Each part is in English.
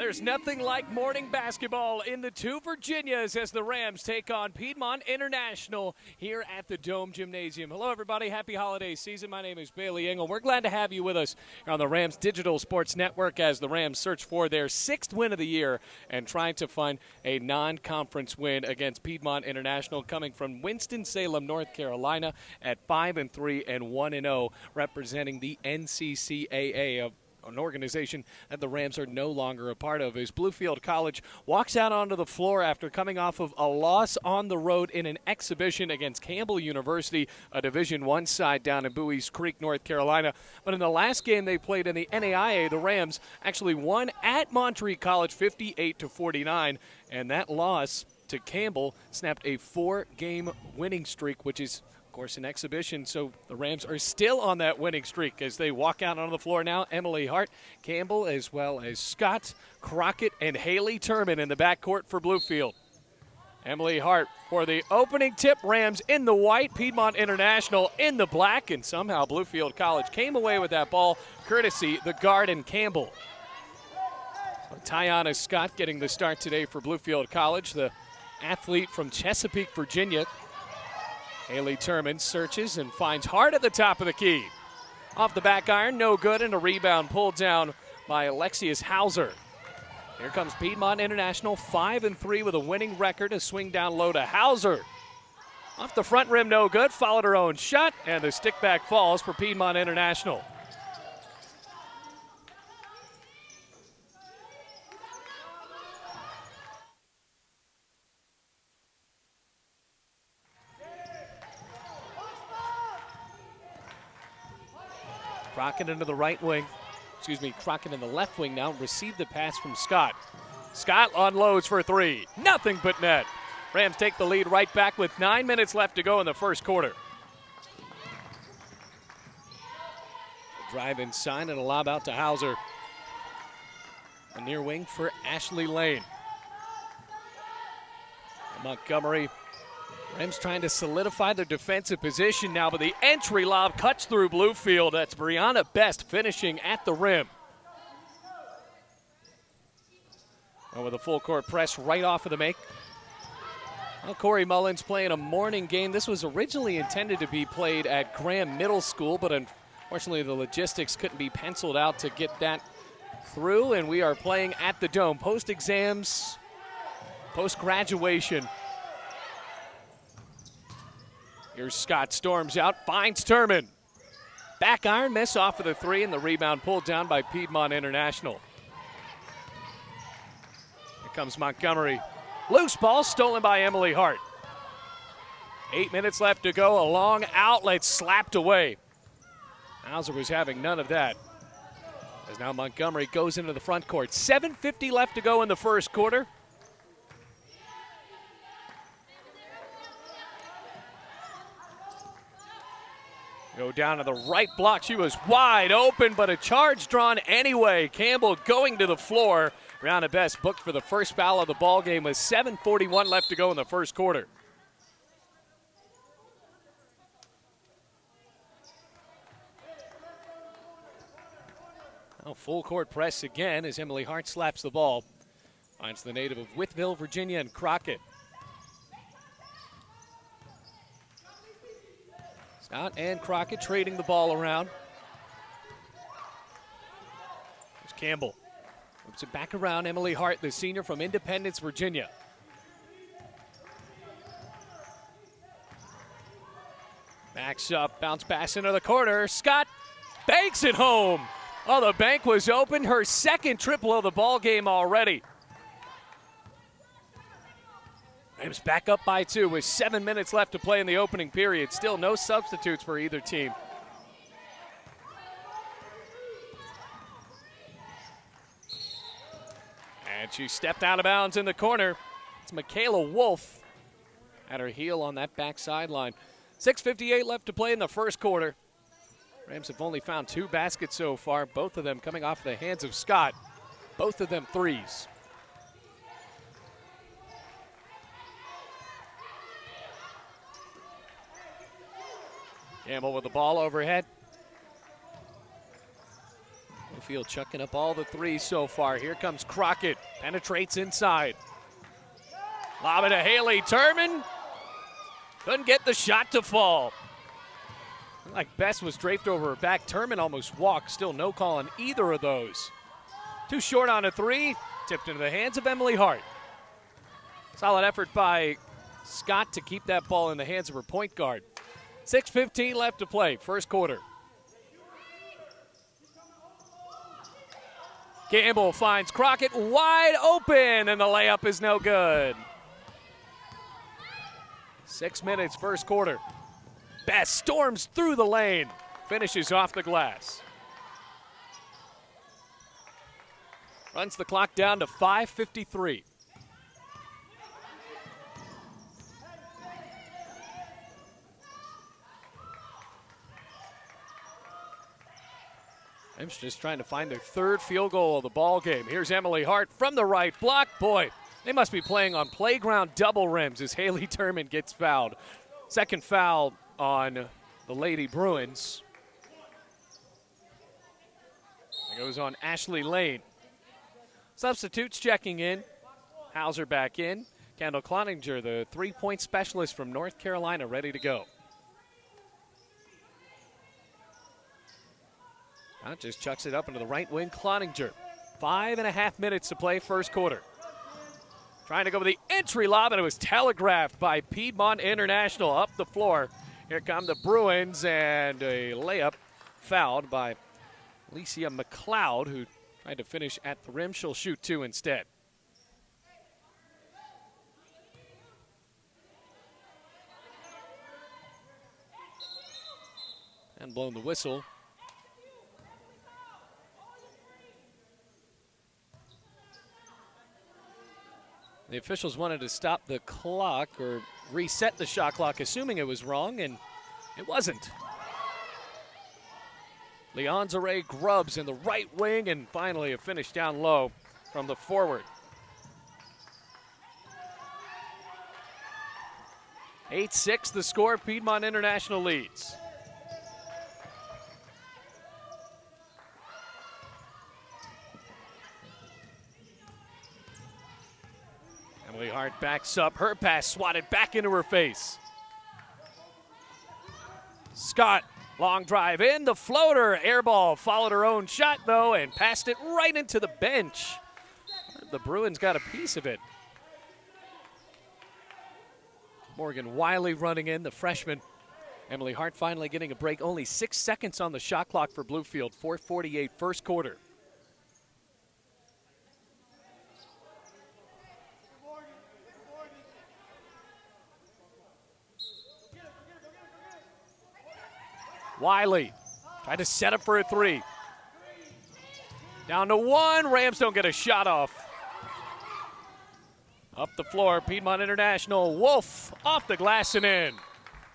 There's nothing like morning basketball in the two Virginias as the Rams take on Piedmont International here at the Dome Gymnasium. Hello, everybody. Happy holiday season. My name is Bailey Engel. We're glad to have you with us on the Rams Digital Sports Network as the Rams search for their sixth win of the year and trying to find a non-conference win against Piedmont International, coming from Winston-Salem, North Carolina at 5-3 and 1-0, representing the NCCAA, an organization that the Rams are no longer a part of, as Bluefield College walks out onto the floor after coming off of a loss on the road in an exhibition against Campbell University, a Division I side down in Bowie's Creek, North Carolina. But in the last game they played in the NAIA, the Rams actually won at Monterey College 58-49, and that loss to Campbell snapped a 4-game winning streak, which is of course an exhibition, so the Rams are still on that winning streak as they walk out onto the floor now. Emily Hart, Campbell, as well as Scott, Crockett, and Haley Turman in the backcourt for Bluefield. Emily Hart for the opening tip. Rams in the white, Piedmont International in the black, and somehow Bluefield College came away with that ball, courtesy the guard and Campbell. Tiana Scott getting the start today for Bluefield College, the athlete from Chesapeake, Virginia. Haley Turman searches and finds Hart at the top of the key. Off the back iron, no good, and a rebound pulled down by Alexius Hauser. Here comes Piedmont International, 5-3 with a winning record. A swing down low to Hauser. Off the front rim, no good, followed her own shot, and the stick back falls for Piedmont International. Crockett into the right wing. Crockett in the left wing now. Received the pass from Scott. Scott unloads for three. Nothing but net. Rams take the lead right back with 9 minutes left to go in the first quarter. The drive inside and a lob out to Hauser. A near wing for Ashley Lane. Montgomery. Rams trying to solidify their defensive position now, but the entry lob cuts through Bluefield. That's Brianna Best finishing at the rim. And with a full court press right off of the make. Well, Corey Mullins playing a morning game. This was originally intended to be played at Graham Middle School, but unfortunately the logistics couldn't be penciled out to get that through, and we are playing at the Dome. Post-exams, post-graduation. Here's Scott, storms out, finds Turman. Back iron, miss off of the three, and the rebound pulled down by Piedmont International. Here comes Montgomery. Loose ball stolen by Emily Hart. 8 minutes left to go, a long outlet slapped away. Hauser was having none of that. As now Montgomery goes into the front court. 7:50 left to go in the first quarter. Go down to the right block. She was wide open, but a charge drawn anyway. Campbell going to the floor. Brianna Best booked for the first foul of the ball game with 7:41 left to go in the first quarter. Now full court press again as Emily Hart slaps the ball. Finds the native of Whitville, Virginia, and Crockett. Scott and Crockett trading the ball around. There's Campbell. Moves it back around. Emily Hart, the senior from Independence, Virginia. Backs up, bounce pass into the corner. Scott banks it home. Oh, the bank was open. Her second triple of the ball game already. Rams back up by 2 with 7 minutes left to play in the opening period. Still no substitutes for either team. And she stepped out of bounds in the corner. It's Michaela Wolf at her heel on that back sideline. 6:58 left to play in the first quarter. Rams have only found 2 baskets so far, both of them coming off the hands of Scott. Both of them threes. Campbell with the ball overhead. Bluefield chucking up all the threes so far. Here comes Crockett, penetrates inside. Lob it to Haley Turman. Couldn't get the shot to fall. Looked like Bess was draped over her back. Turman almost walked. Still no call on either of those. Too short on a three. Tipped into the hands of Emily Hart. Solid effort by Scott to keep that ball in the hands of her point guard. 6:15 left to play, first quarter. Gamble finds Crockett wide open, and the layup is no good. 6 minutes, first quarter. Bess storms through the lane, finishes off the glass. Runs the clock down to 5:53. Rams just trying to find their third field goal of the ball game. Here's Emily Hart from the right block. Boy, they must be playing on playground double rims as Haley Turman gets fouled. Second foul on the Lady Bruins. It goes on Ashley Lane. Substitutes checking in. Hauser back in. Kendall Cloninger, the three-point specialist from North Carolina, ready to go. Just chucks it up into the right wing. Cloninger. 5.5 minutes to play, first quarter. Trying to go with the entry lob, and it was telegraphed by Piedmont International up the floor. Here come the Bruins, and a layup fouled by Alicia McLeod, who tried to finish at the rim. She'll shoot two instead. And blown the whistle. The officials wanted to stop the clock or reset the shot clock, assuming it was wrong, and it wasn't. Leonzere Grubbs in the right wing, and finally a finish down low from the forward. 8-6 the score, Piedmont International leads. Emily Hart backs up, her pass swatted back into her face. Scott, long drive in, the floater, air ball, followed her own shot though and passed it right into the bench. The Bruins got a piece of it. Morgan Wiley running in, the freshman. Emily Hart finally getting a break, only 6 seconds on the shot clock for Bluefield, 4:48 first quarter. Wiley tried to set up for a three. Down to one, Rams don't get a shot off. Up the floor, Piedmont International, Wolf off the glass and in.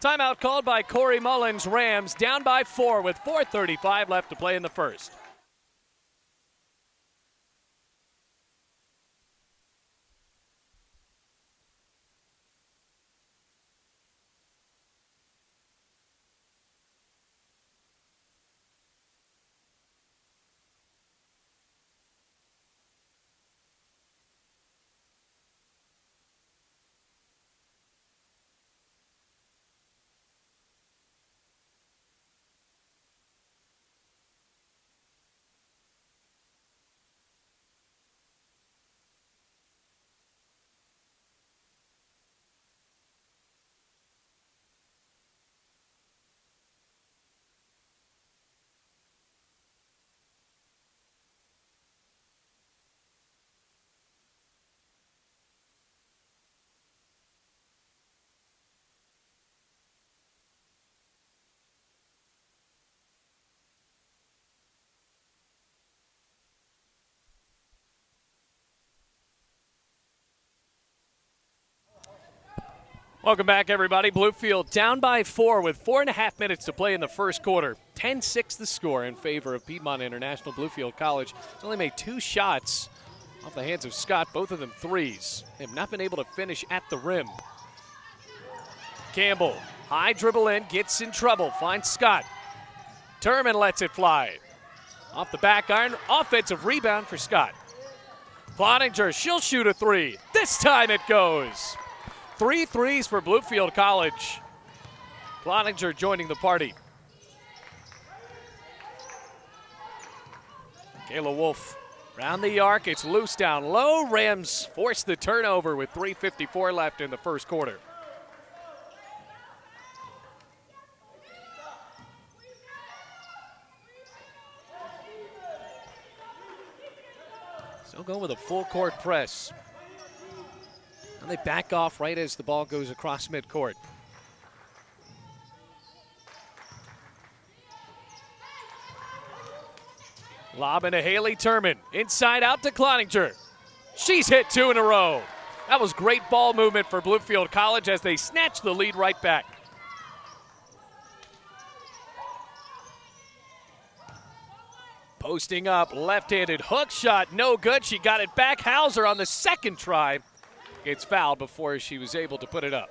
Timeout called by Corey Mullins, Rams down by 4 with 4:35 left to play in the first. Welcome back, everybody. Bluefield down by 4 with 4.5 minutes to play in the first quarter. 10-6 the score in favor of Piedmont International. Bluefield College has only made 2 shots off the hands of Scott, both of them threes. They have not been able to finish at the rim. Campbell, high dribble in, gets in trouble, finds Scott. Turman lets it fly. Off the back iron, offensive rebound for Scott. Cloninger, she'll shoot a three. This time it goes. 3 threes for Bluefield College. Cloninger joining the party. Kayla Wolf round the arc. It's loose down low. Rams force the turnover with 3:54 left in the first quarter. Still going with a full court press. And they back off right as the ball goes across midcourt. Lob into Haley Turman. Inside out to Cloninger. She's hit 2 in a row. That was great ball movement for Bluefield College as they snatch the lead right back. Posting up, left-handed hook shot, no good. She got it back. Hauser on the second try gets fouled before she was able to put it up.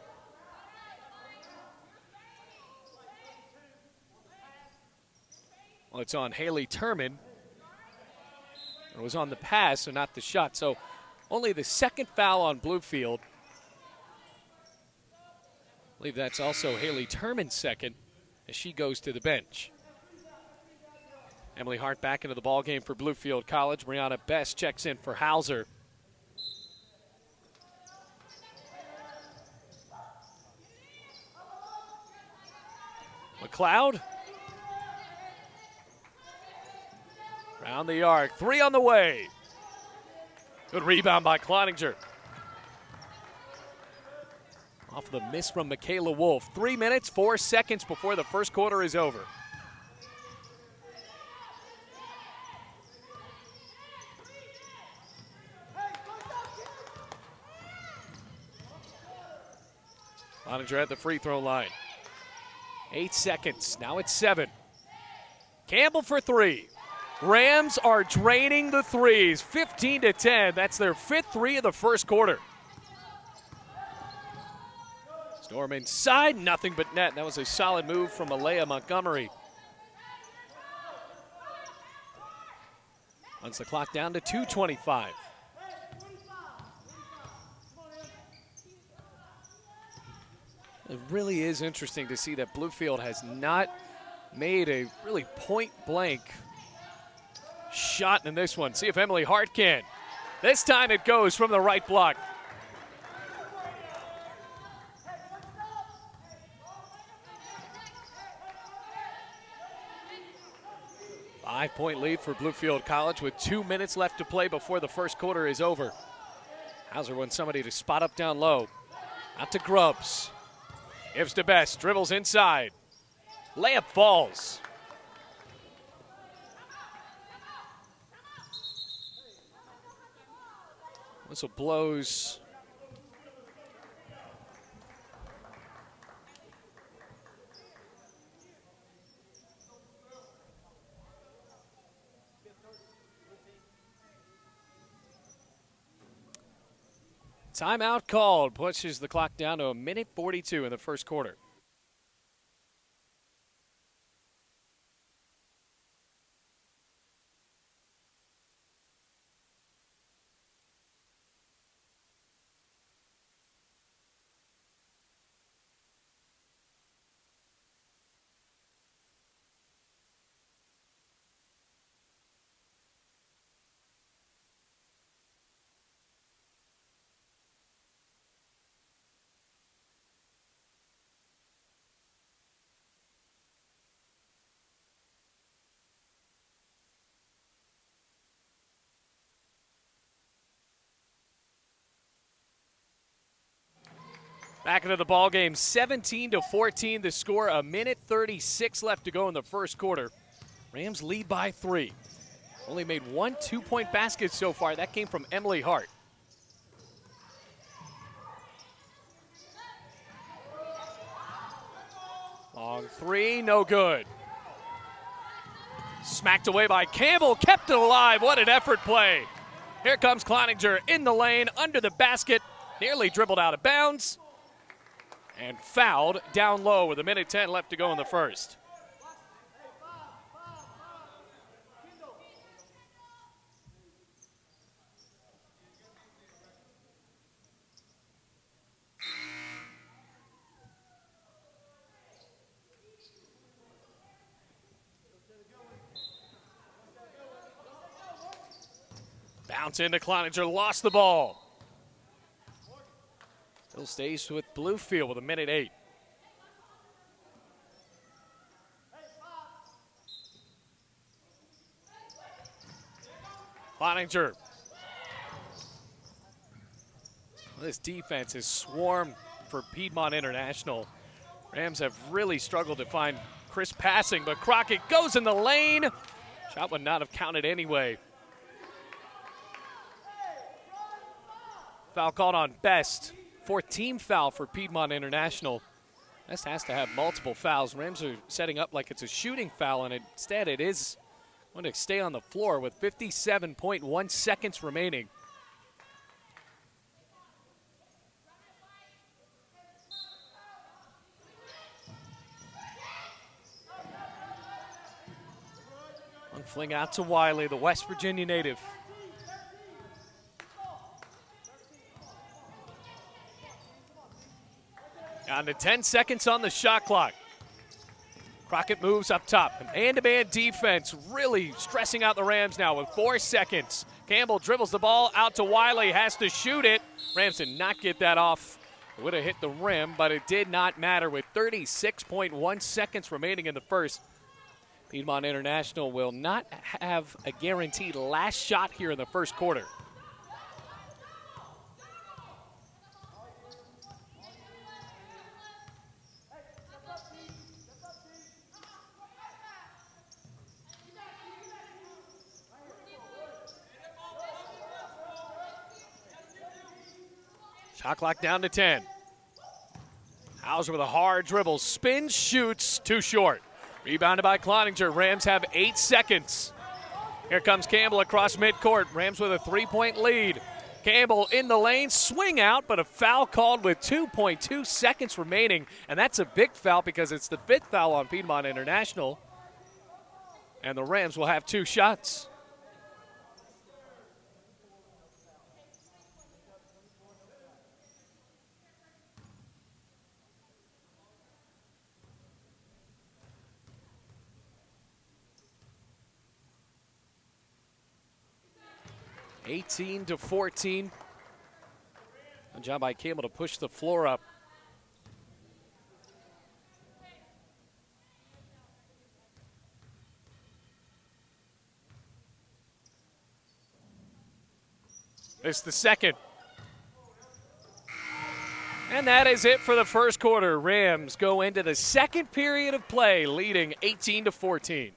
Well, it's on Haley Turman. It was on the pass, so not the shot. So only the second foul on Bluefield. I believe that's also Haley Turman's second as she goes to the bench. Emily Hart back into the ballgame for Bluefield College. Brianna Best checks in for Hauser. McLeod. Round the arc. 3 on the way. Good rebound by Cloninger. Off the miss from Michaela Wolf. 3 minutes, 4 seconds before the first quarter is over. Cloninger at the free throw line. 8 seconds. Now it's 7. Campbell for 3. Rams are draining the threes. 15-10. That's their 5th 3 of the first quarter. Storm inside. Nothing but net. That was a solid move from Alea Montgomery. Runs the clock down to 2:25. It really is interesting to see that Bluefield has not made a really point-blank shot in this one. See if Emily Hart can. This time it goes from the right block. Five-point lead for Bluefield College with 2 minutes left to play before the first quarter is over. Hauser wants somebody to spot up down low. Out to Grubbs. Gives to Best, dribbles inside. Layup falls. Whistle blows. Timeout called, pushes the clock down to 1:42 in the first quarter. Back into the ball game, 17-14 the score, 1:36 left to go in the first quarter. Rams lead by 3. Only made 1 two-point basket so far. That came from Emily Hart. Long 3, no good. Smacked away by Campbell, kept it alive. What an effort play. Here comes Cloninger in the lane, under the basket, nearly dribbled out of bounds. And fouled down low with 1:10 left to go in the first. Bounce into Cloninger, lost the ball. Still stays with Bluefield with 1:08. Cloninger. This defense has swarmed for Piedmont International. Rams have really struggled to find crisp passing, but Crockett goes in the lane. Shot would not have counted anyway. Foul called on Best. 4th team foul for Piedmont International. Best has to have multiple fouls. Rams are setting up like it's a shooting foul, and instead it is going to stay on the floor with 57.1 seconds remaining. One fling out to Wiley, the West Virginia native. Down to 10 seconds on the shot clock. Crockett moves up top. An man-to-man defense really stressing out the Rams now with 4 seconds. Campbell dribbles the ball out to Wiley, has to shoot it. Rams did not get that off. It would have hit the rim, but it did not matter with 36.1 seconds remaining in the first. Piedmont International will not have a guaranteed last shot here in the first quarter. Shot clock down to 10. Hauser with a hard dribble, spins, shoots, too short. Rebounded by Cloninger. Rams have 8 seconds. Here comes Campbell across midcourt. Rams with a 3-point lead. Campbell in the lane, swing out, but a foul called with 2.2 seconds remaining. And that's a big foul because it's the 5th foul on Piedmont International. And the Rams will have 2 shots. (18-14). Good job by Campbell to push the floor up. It's the second. And that is it for the first quarter. Rams go into the second period of play, leading 18-14.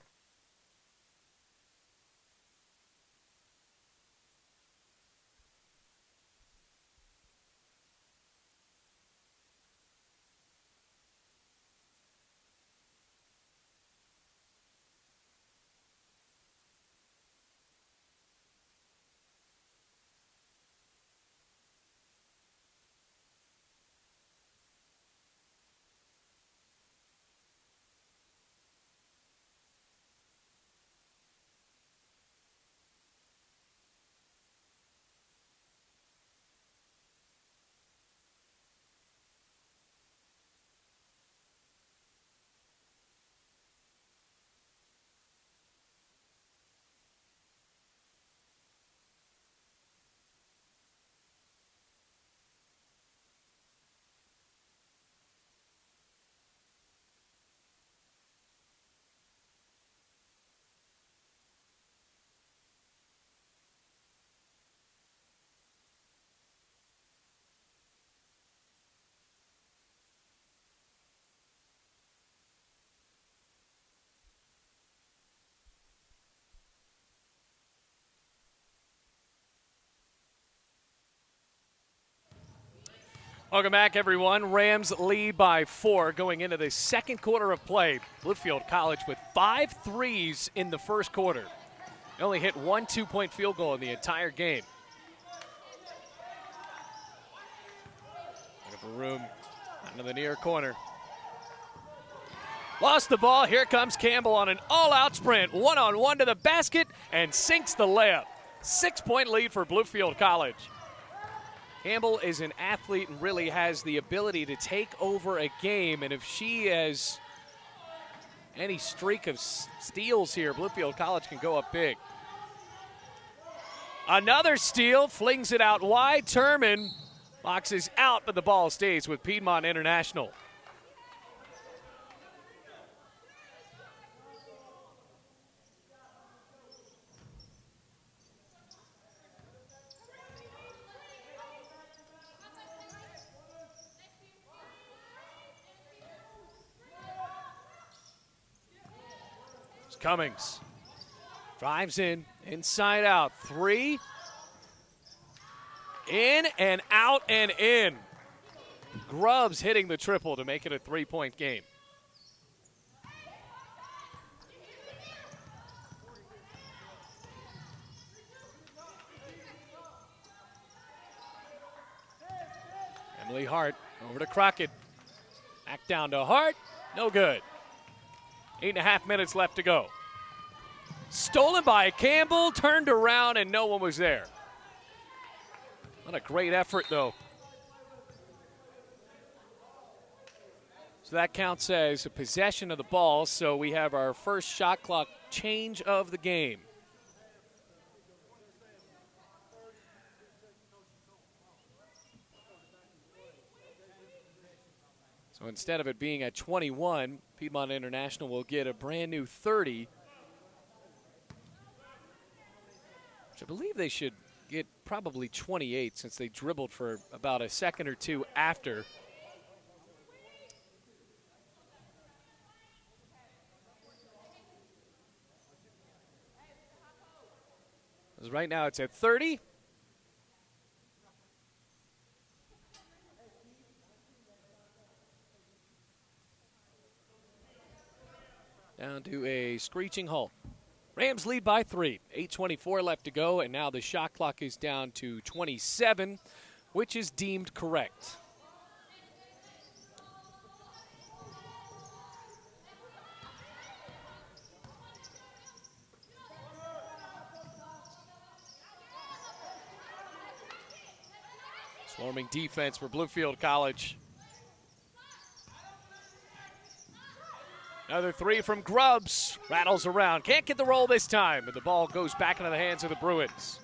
Welcome back, everyone. Rams lead by 4 going into the second quarter of play. Bluefield College with 5 threes in the first quarter. They only hit 1 2-point field goal in the entire game. Looking for room into the near corner. Lost the ball. Here comes Campbell on an all-out sprint. One-on-one to the basket and sinks the layup. 6-point lead for Bluefield College. Campbell is an athlete and really has the ability to take over a game, and if she has any streak of steals here, Bluefield College can go up big. Another steal, flings it out wide. Turman boxes out, but the ball stays with Piedmont International. Cummings drives in, inside out, three, in and out and in. Grubbs hitting the triple to make it a 3-point game. Emily Hart over to Crockett. Back down to Hart, no good. 8.5 minutes left to go. Stolen by Campbell, turned around, and no one was there. What a great effort, though. So that counts as a possession of the ball, so we have our first shot clock change of the game. So instead of it being at 21, Piedmont International will get a brand new 30. Which I believe they should get probably 28 since they dribbled for about a second or two after. Because right now it's at 30. Down to a screeching halt. Rams lead by 3. 8:24 left to go, and now the shot clock is down to 27, which is deemed correct. Swarming defense for Bluefield College. Another three from Grubbs. Rattles around. Can't get the roll this time, but the ball goes back into the hands of the Bruins.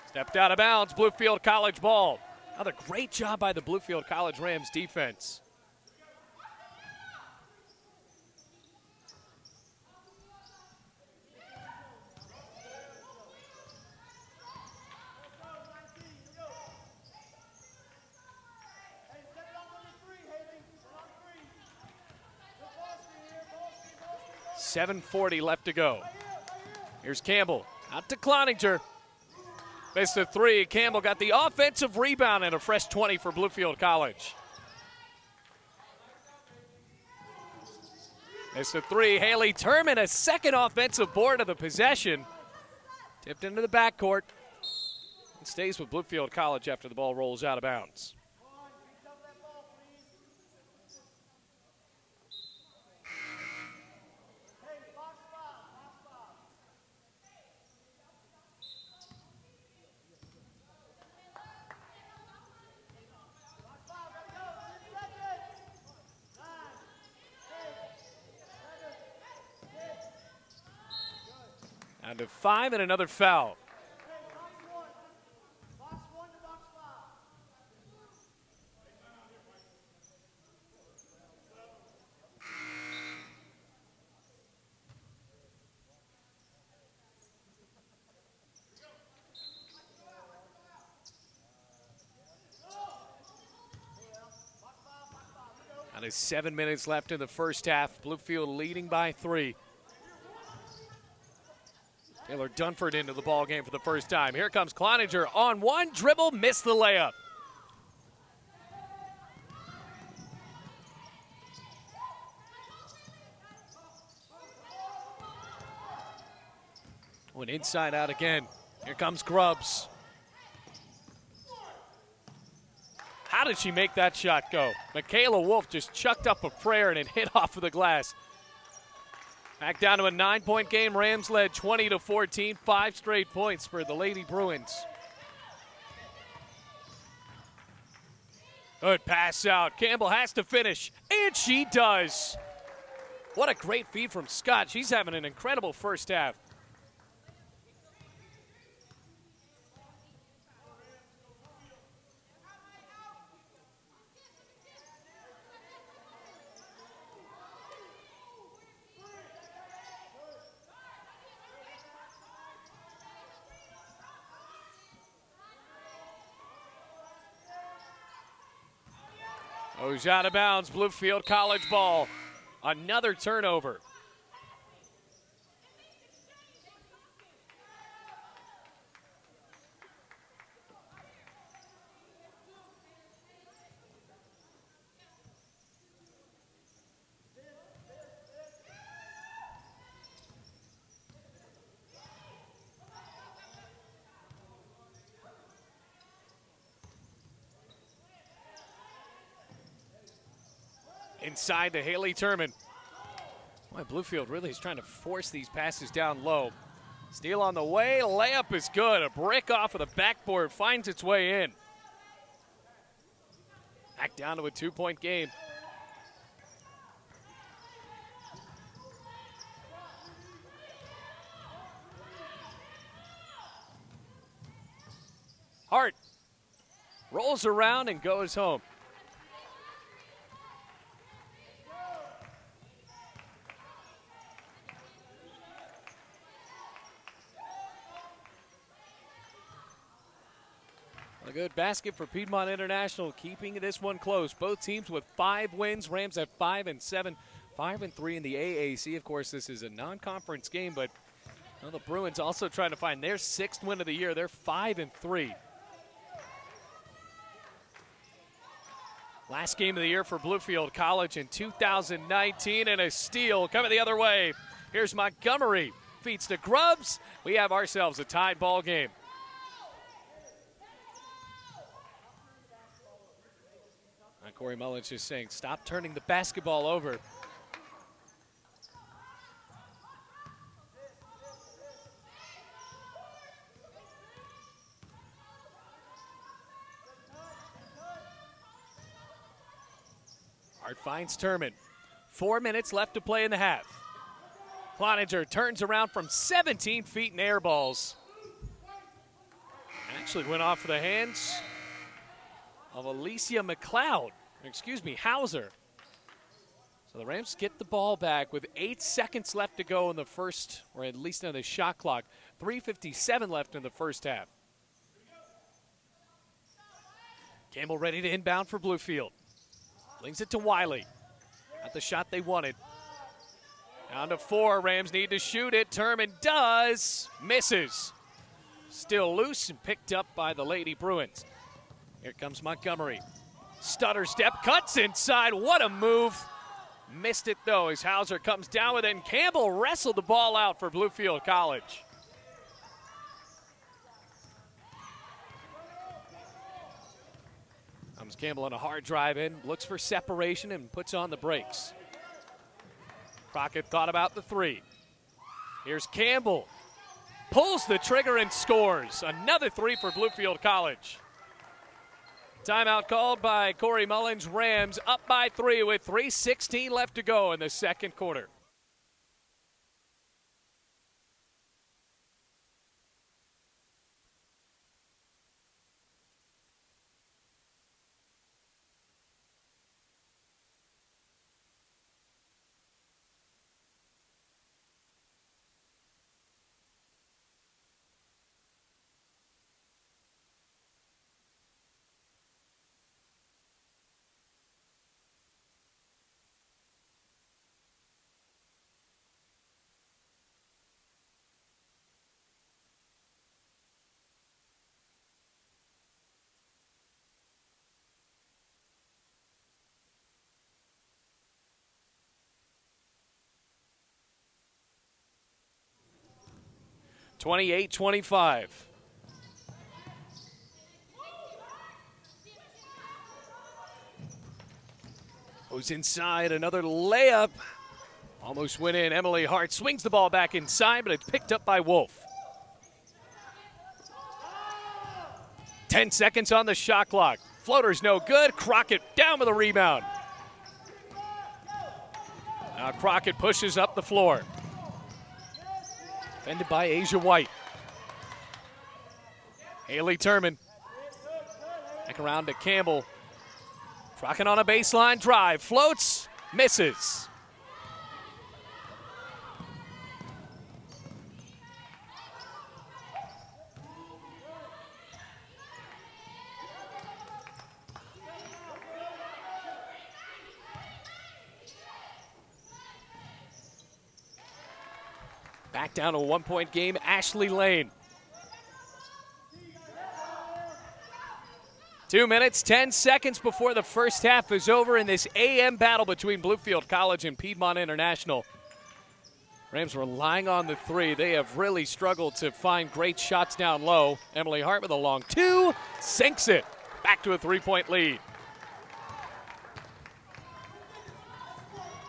Stepped out of bounds. Bluefield College ball. Another great job by the Bluefield College Rams defense. .740 left to go. Here's Campbell. Out to Cloninger. Missed a three. Campbell got the offensive rebound and a fresh 20 for Bluefield College. Missed a three. Haley Turman, a second offensive board of the possession. Tipped into the backcourt. And stays with Bluefield College after the ball rolls out of bounds. Down to 5 and another foul. Down to 7 minutes left in the first half. Bluefield leading by 3. Taylor Dunford into the ball game for the first time. Here comes Cloninger on one dribble, missed the layup. Went inside out again. Here comes Grubbs. How did she make that shot go? Michaela Wolf just chucked up a prayer and it hit off of the glass. Back down to a 9-point game. Rams led 20-14. 5 straight points for the Lady Bruins. Good pass out. Campbell has to finish, and she does. What a great feed from Scott. She's having an incredible first half. Goes out of bounds, Bluefield College ball. Another turnover. Inside to Haley Turman. Boy, Bluefield really is trying to force these passes down low. Steal on the way, layup is good. A brick off of the backboard finds its way in. Back down to a 2-point game. Hart rolls around and goes home. A good basket for Piedmont International, keeping this one close. Both teams with 5 wins. Rams at 5-7, 5-3 in the AAC. Of course, this is a non-conference game, but the Bruins also trying to find their 6th win of the year. They're 5-3. Last game of the year for Bluefield College in 2019, and a steal coming the other way. Here's Montgomery, feeds to Grubbs. We have ourselves a tied ball game. Corey Mullins just saying, stop turning the basketball over. Hart finds Turman. 4 minutes left to play in the half. Cloninger turns around from 17 feet in air balls. Actually went off of the hands of Alicia Hauser. So the Rams get the ball back with 8 seconds left to go in the first, or at least on the shot clock. 3:57 left in the first half. Campbell ready to inbound for Bluefield. Flings it to Wiley. Not the shot they wanted. Down to 4. Rams need to shoot it. Turman does. Misses. Still loose and picked up by the Lady Bruins. Here comes Montgomery. Stutter step, cuts inside. What a move. Missed it, though, as Hauser comes down with it, and Campbell wrestled the ball out for Bluefield College. Comes Campbell on a hard drive in, looks for separation, and puts on the brakes. Crockett thought about the 3. Here's Campbell. Pulls the trigger and scores. Another 3 for Bluefield College. Timeout called by Corey Mullins. Rams up by 3 with 3:16 left to go in the second quarter. (28-25). Goes inside, another layup. Almost went in. Emily Hart swings the ball back inside, but it's picked up by Wolf. 10 seconds on the shot clock. Floater's no good. Crockett down with a rebound. Now Crockett pushes up the floor. Defended by Asia White. Haley Turman. Back around to Campbell. Crockett on a baseline drive. Floats. Misses. Back down to a 1-point game, Ashley Lane. 2 minutes, 10 seconds before the first half is over in this AM battle between Bluefield College and Piedmont International. Rams relying on the three. They have really struggled to find great shots down low. Emily Hart with a long two, sinks it. Back to a 3-point lead.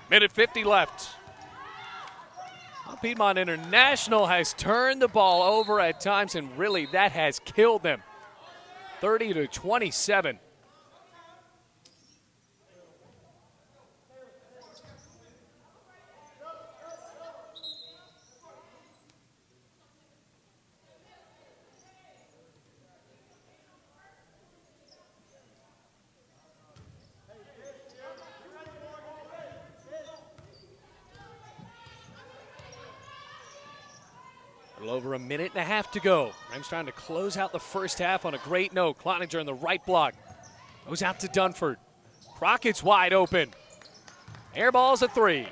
Minute 50 left. Well, Piedmont International has turned the ball over at times, and really that has killed them. 30-27. A little over a minute and a half to go. Rams trying to close out the first half on a great note. Cloninger in the right block. Goes out to Dunford. Crockett's wide open. Air ball's a three.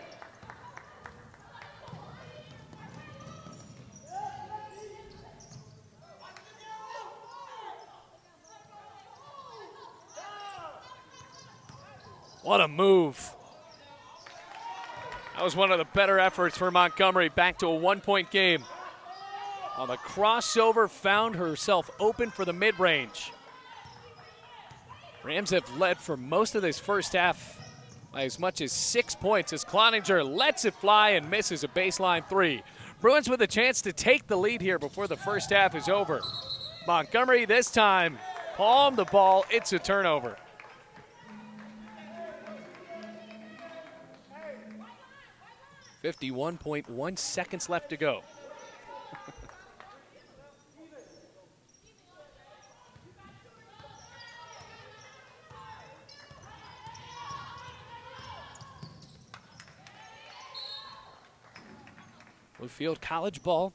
What a move. That was one of the better efforts for Montgomery. Back to a 1-point game. On the crossover, found herself open for the mid-range. Rams have led for most of this first half by as much as 6 points as Cloninger lets it fly and misses a baseline three. Bruins with a chance to take the lead here before the first half is over. Montgomery this time palmed the ball. It's a turnover. .1 seconds left to go. Bluefield College ball.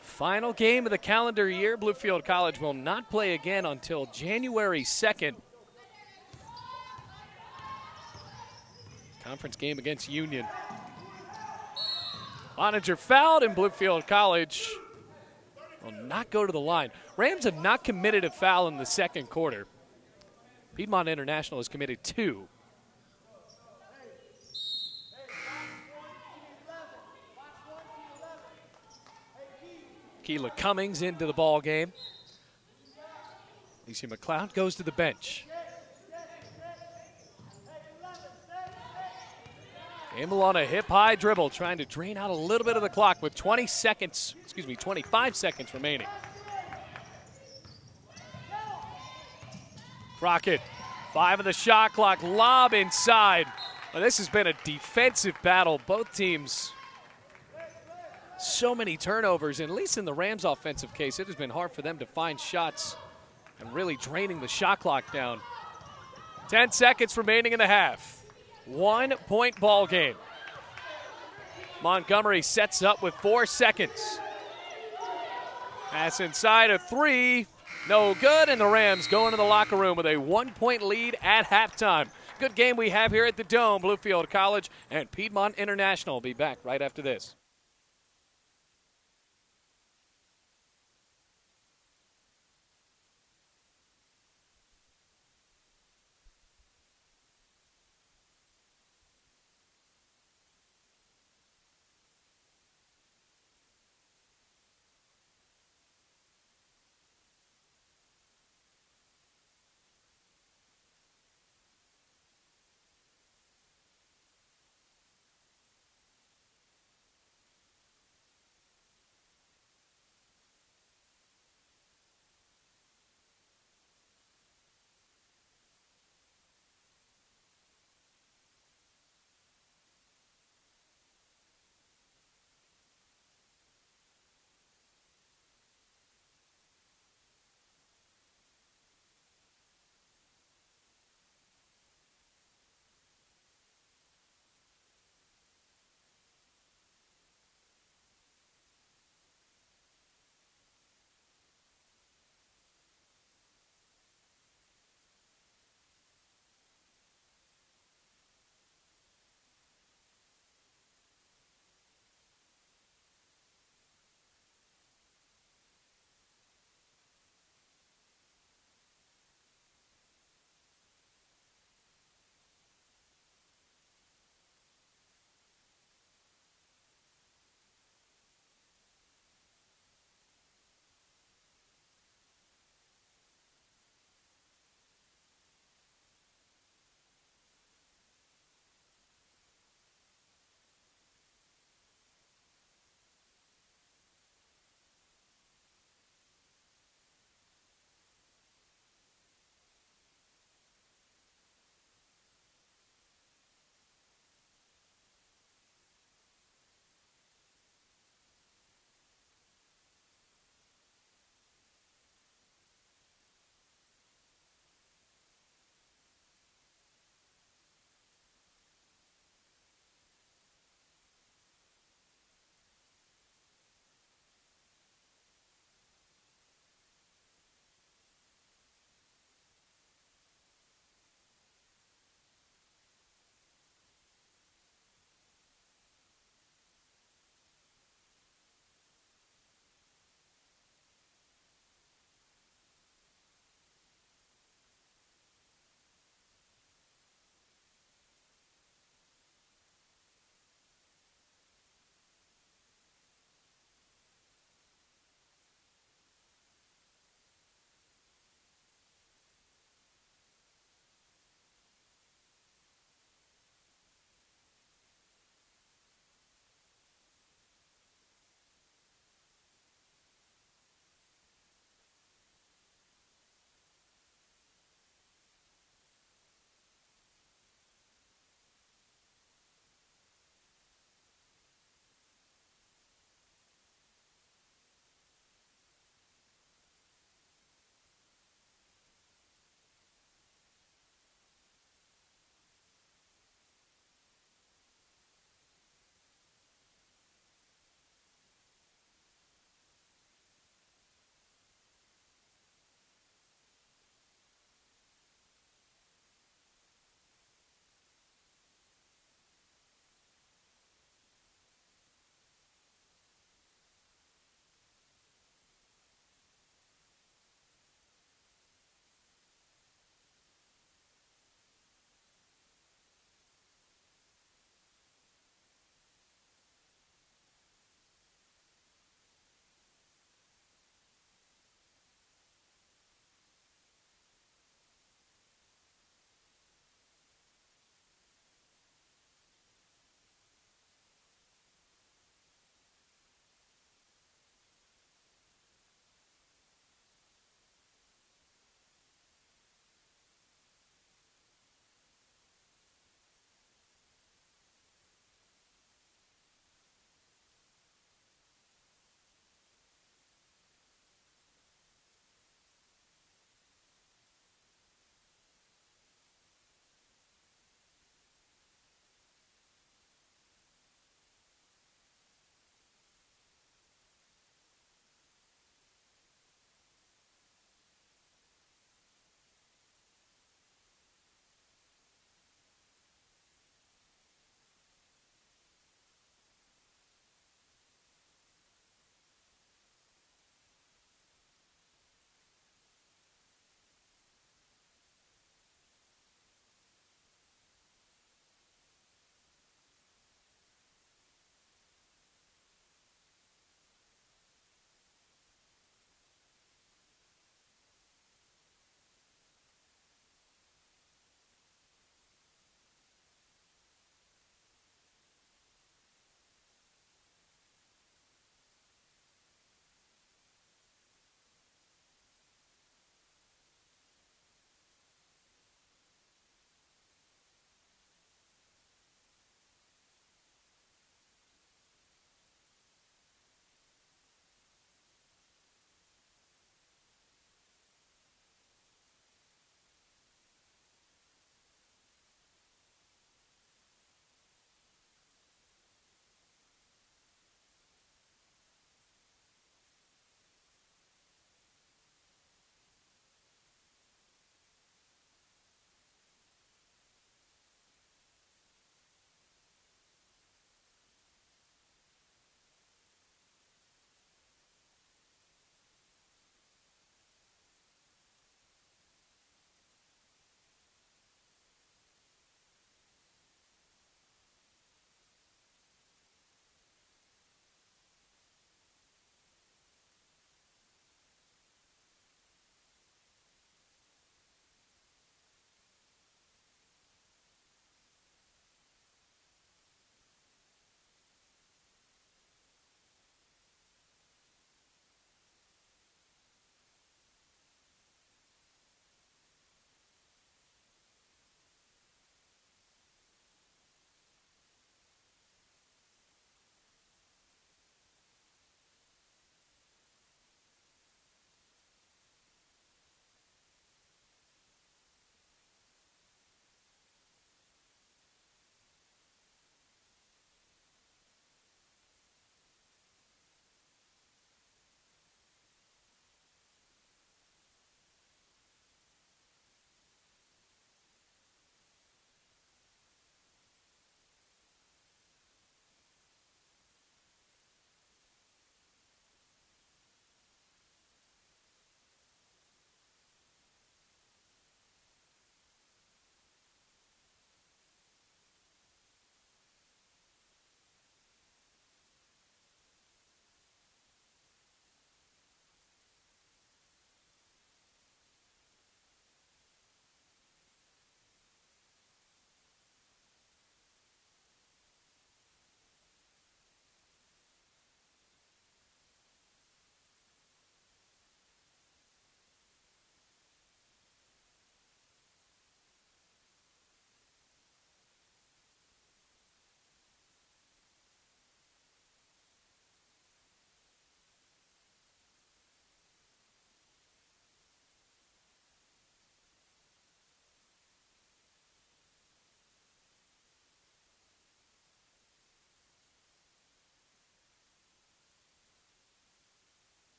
Final game of the calendar year. Bluefield College will not play again until January 2nd. Conference game against Union. Cloninger fouled, and Bluefield College will not go to the line. Rams have not committed a foul in the second quarter. Piedmont International has committed 2. Keela Cummings into the ball game. Alicia McLeod goes to the bench. Campbell on a hip-high dribble, trying to drain out a little bit of the clock with 25 seconds remaining. Crockett, 5 of the shot clock, lob inside. Well, this has been a defensive battle. Both teams, so many turnovers, and at least in the Rams' offensive case, it has been hard for them to find shots and really draining the shot clock down. 10 seconds remaining in the half. 1-point ball game. Montgomery sets up with 4 seconds. Pass inside, a three. No good, and the Rams go into the locker room with a 1-point lead at halftime. Good game we have here at the Dome. Bluefield College and Piedmont International will be back right after this.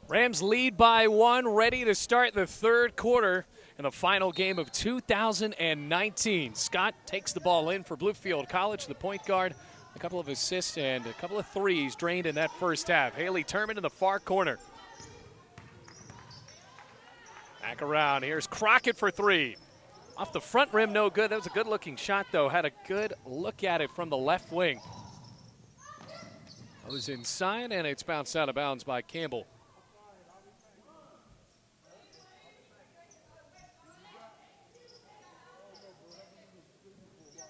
Rams lead by 1, ready to start the third quarter in the final game of 2019. Scott takes the ball in for Bluefield College, the point guard. A couple of assists and a couple of threes drained in that first half. Haley Turman in the far corner. Back around. Here's Crockett for 3. Off the front rim, no good. That was a good-looking shot, though. Had a good look at it from the left wing. It was inside, and it's bounced out of bounds by Campbell.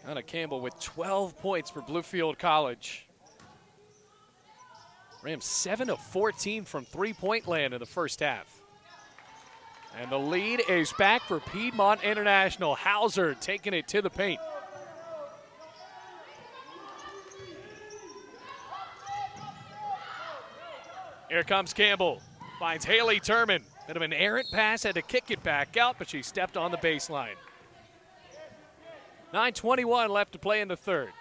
Anna Campbell with 12 points for Bluefield College. Rams 7 of 14 from three-point land in the first half. And the lead is back for Piedmont International. Hauser taking it to the paint. Here comes Campbell. Finds Haley Turman. Bit of an errant pass, had to kick it back out, but she stepped on the baseline. 9:21 left to play in the third.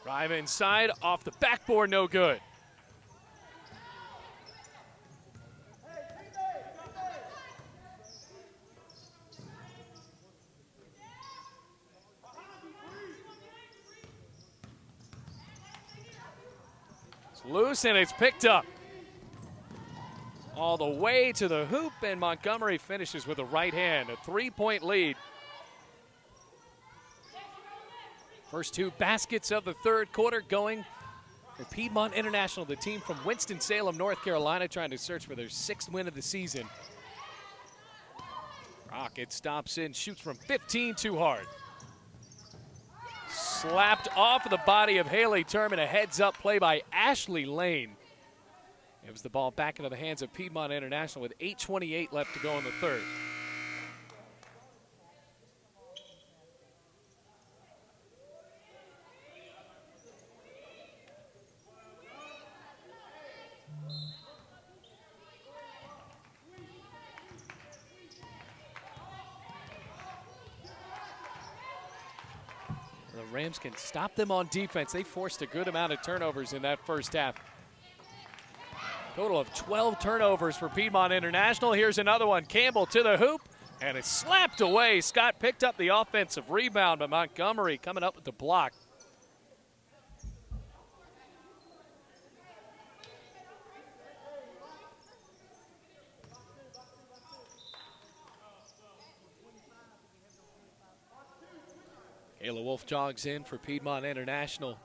Drive inside, off the backboard, no good. It's loose and it's picked up. All the way to the hoop, and Montgomery finishes with a right hand. A 3-point lead. First 2 baskets of the third quarter going for Piedmont International, the team from Winston-Salem, North Carolina, trying to search for their 6th win of the season. Rocket stops in, shoots from 15 too hard. Slapped off of the body of Haley Turman, a heads-up play by Ashley Lane. Gives the ball back into the hands of Piedmont International with 8:28 left to go in the third. The Rams can stop them on defense. They forced a good amount of turnovers in that first half. Total of 12 turnovers for Piedmont International. Here's another one. Campbell to the hoop, and it's slapped away. Scott picked up the offensive rebound, but Montgomery coming up with the block. Kayla Wolf jogs in for Piedmont International.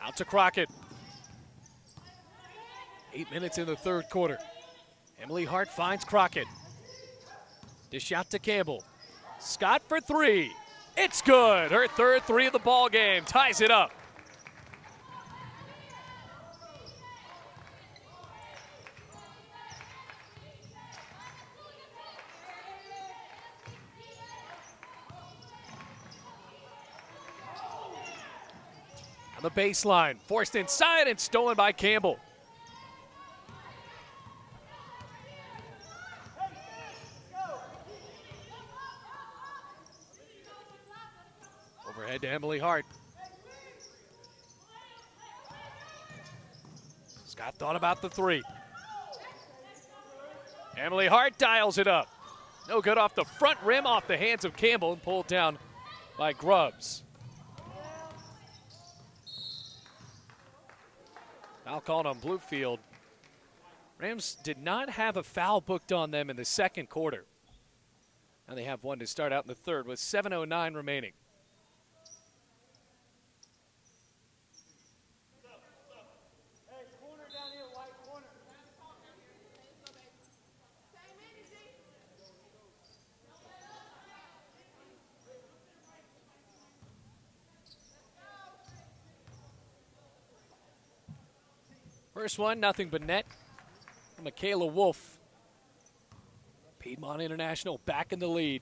Out to Crockett. 8 minutes in the third quarter. Emily Hart finds Crockett. Dish out to Campbell. Scott for 3. It's good. Her third 3 of the ball game ties it up. On the baseline, forced inside and stolen by Campbell. Overhead to Emily Hart. Scott thought about the 3. Emily Hart dials it up. No good off the front rim, off the hands of Campbell, and pulled down by Grubbs. Foul called on Bluefield. Rams did not have a foul booked on them in the second quarter. Now they have one to start out in the third with 7:09 remaining. First one, nothing but net. Michaela Wolf. Piedmont International back in the lead.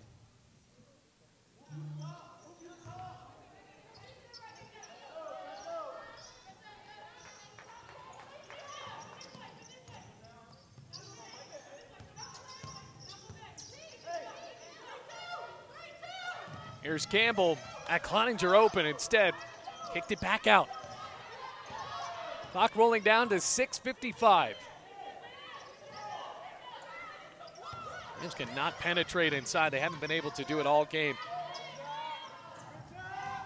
Here's Campbell at Cloninger open instead. Kicked it back out. Clock rolling down to 6:55. Rams cannot penetrate inside. They haven't been able to do it all game.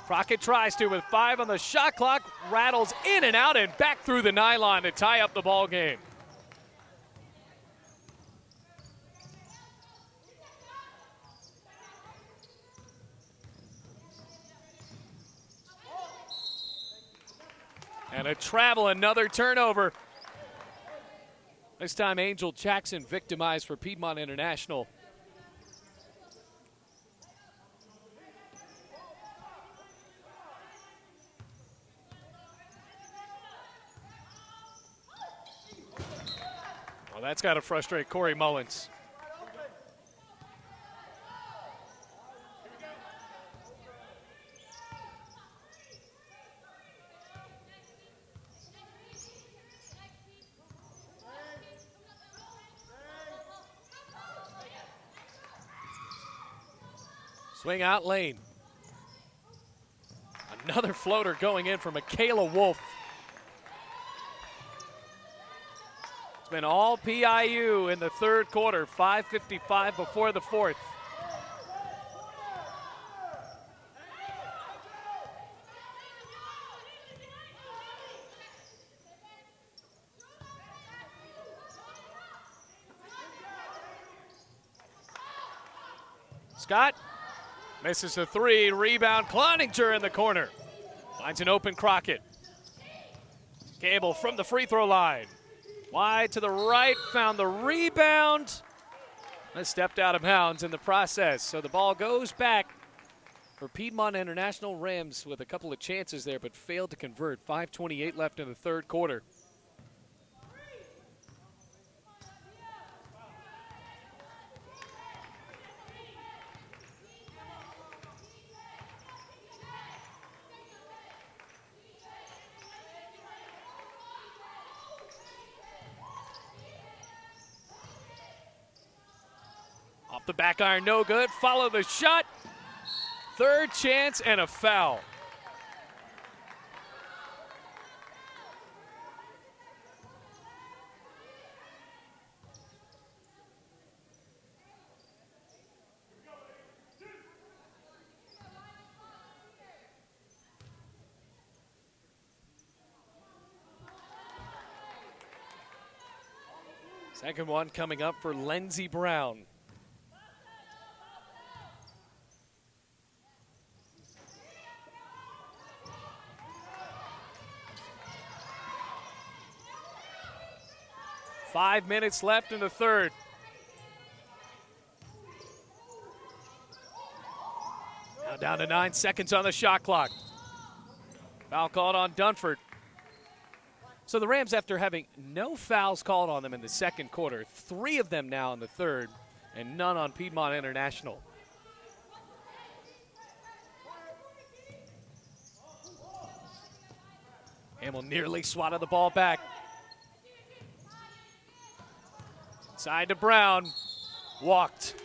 Crockett tries to with 5 on the shot clock. Rattles in and out and back through the nylon to tie up the ball game. And a travel, another turnover. This time Angel Jackson victimized for Piedmont International. Well, that's got to frustrate Corey Mullins. Swing out lane. Another floater going in for Michaela Wolf. It's been all PIU in the third quarter, 5:55 before the fourth. Scott misses the 3, rebound, Cloninger in the corner. Finds an open Crockett. Campbell from the free throw line. Wide to the right, found the rebound. And stepped out of bounds in the process. So the ball goes back for Piedmont International. Rams with a couple of chances there, but failed to convert. 5:28 left in the third quarter. Off the back iron, no good. Follow the shot. Third chance and a foul. Second one coming up for Lindsey Brown. Five minutes left in the third. Now down to 9 seconds on the shot clock. Foul called on Dunford. So the Rams, after having no fouls called on them in the second quarter, 3 of them now in the third, and none on Piedmont International. Hamill nearly swatted the ball back. Side to Brown, walked.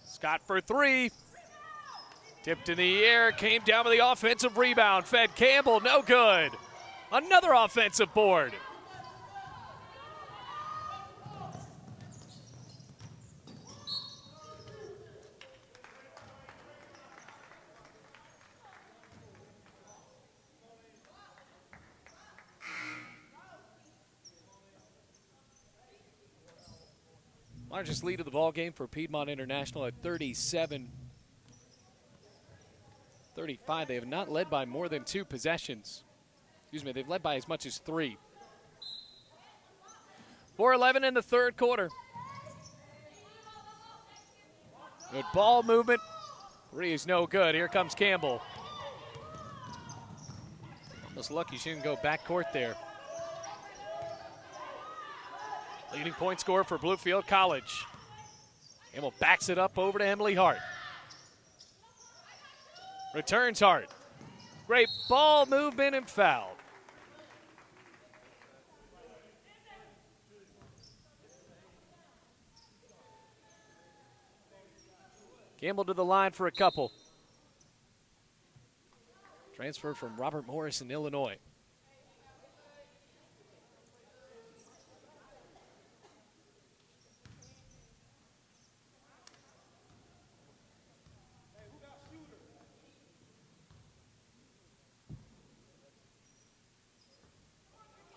Scott for 3. Tipped in the air, came down with the offensive rebound. Fed Campbell, no good. Another offensive board. Largest lead of the ball game for Piedmont International at 37-35. They have not led by more than 2 possessions. Excuse me, they've led by as much as 3. 4:11 in the third quarter. Good ball movement. 3 is no good. Here comes Campbell. Almost lucky she didn't go backcourt there. Leading point scorer for Bluefield College. Campbell backs it up over to Emily Hart. Returns Hart. Great ball movement and foul. Campbell to the line for a couple. Transferred from Robert Morris in Illinois.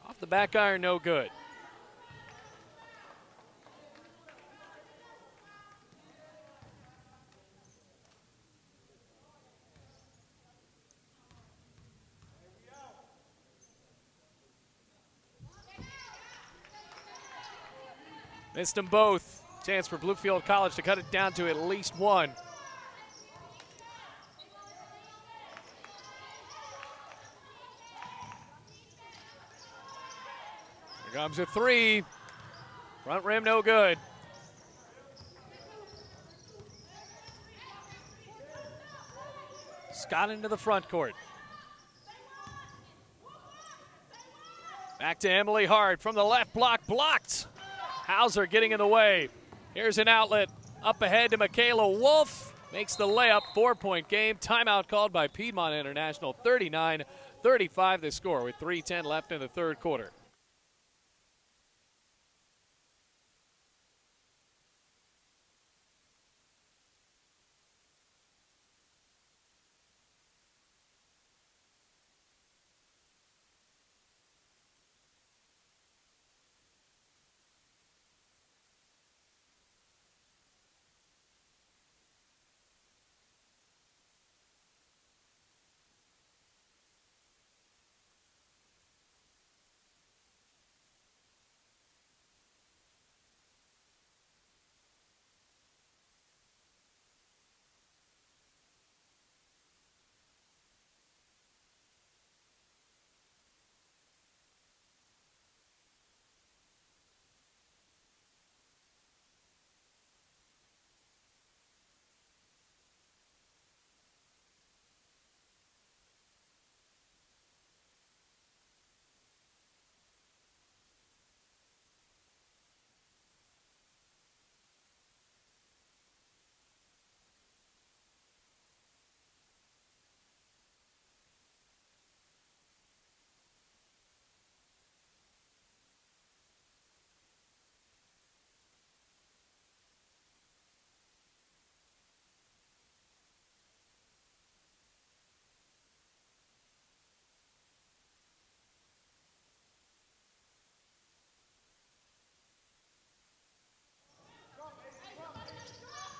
Off the back iron, no good. Missed them both. Chance for Bluefield College to cut it down to at least 1. Here comes a 3. Front rim, no good. Scott into the front court. Back to Emily Hart from the left block, blocked. Hauser getting in the way. Here's an outlet up ahead to Michaela Wolf. Makes the layup, 4-point game. Timeout called by Piedmont International. 39-35 the score with 3:10 left in the third quarter.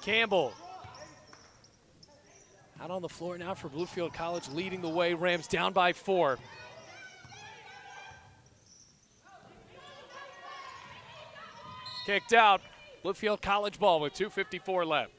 Campbell out on the floor now for Bluefield College, leading the way. Rams down by 4. Kicked out. Bluefield College ball with 2:54 left.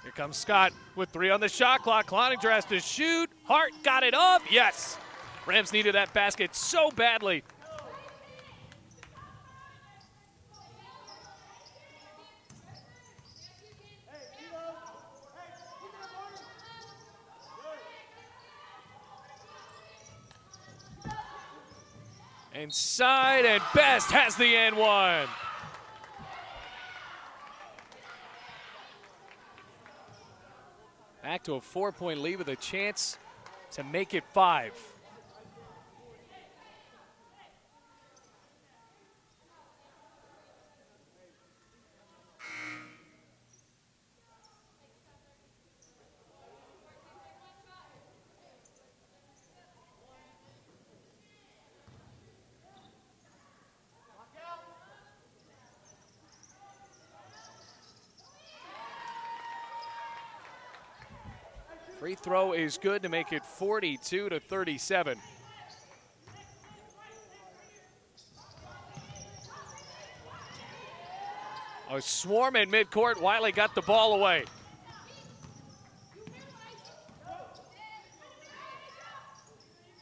Here comes Scott with 3 on the shot clock. Cloninger has to shoot. Hart got it off. Yes. Rams needed that basket so badly. Inside, and Best has the N1. Back to a 4-point lead with a chance to make it 5. Free throw is good to make it 42-37. A swarm in midcourt. Wiley got the ball away.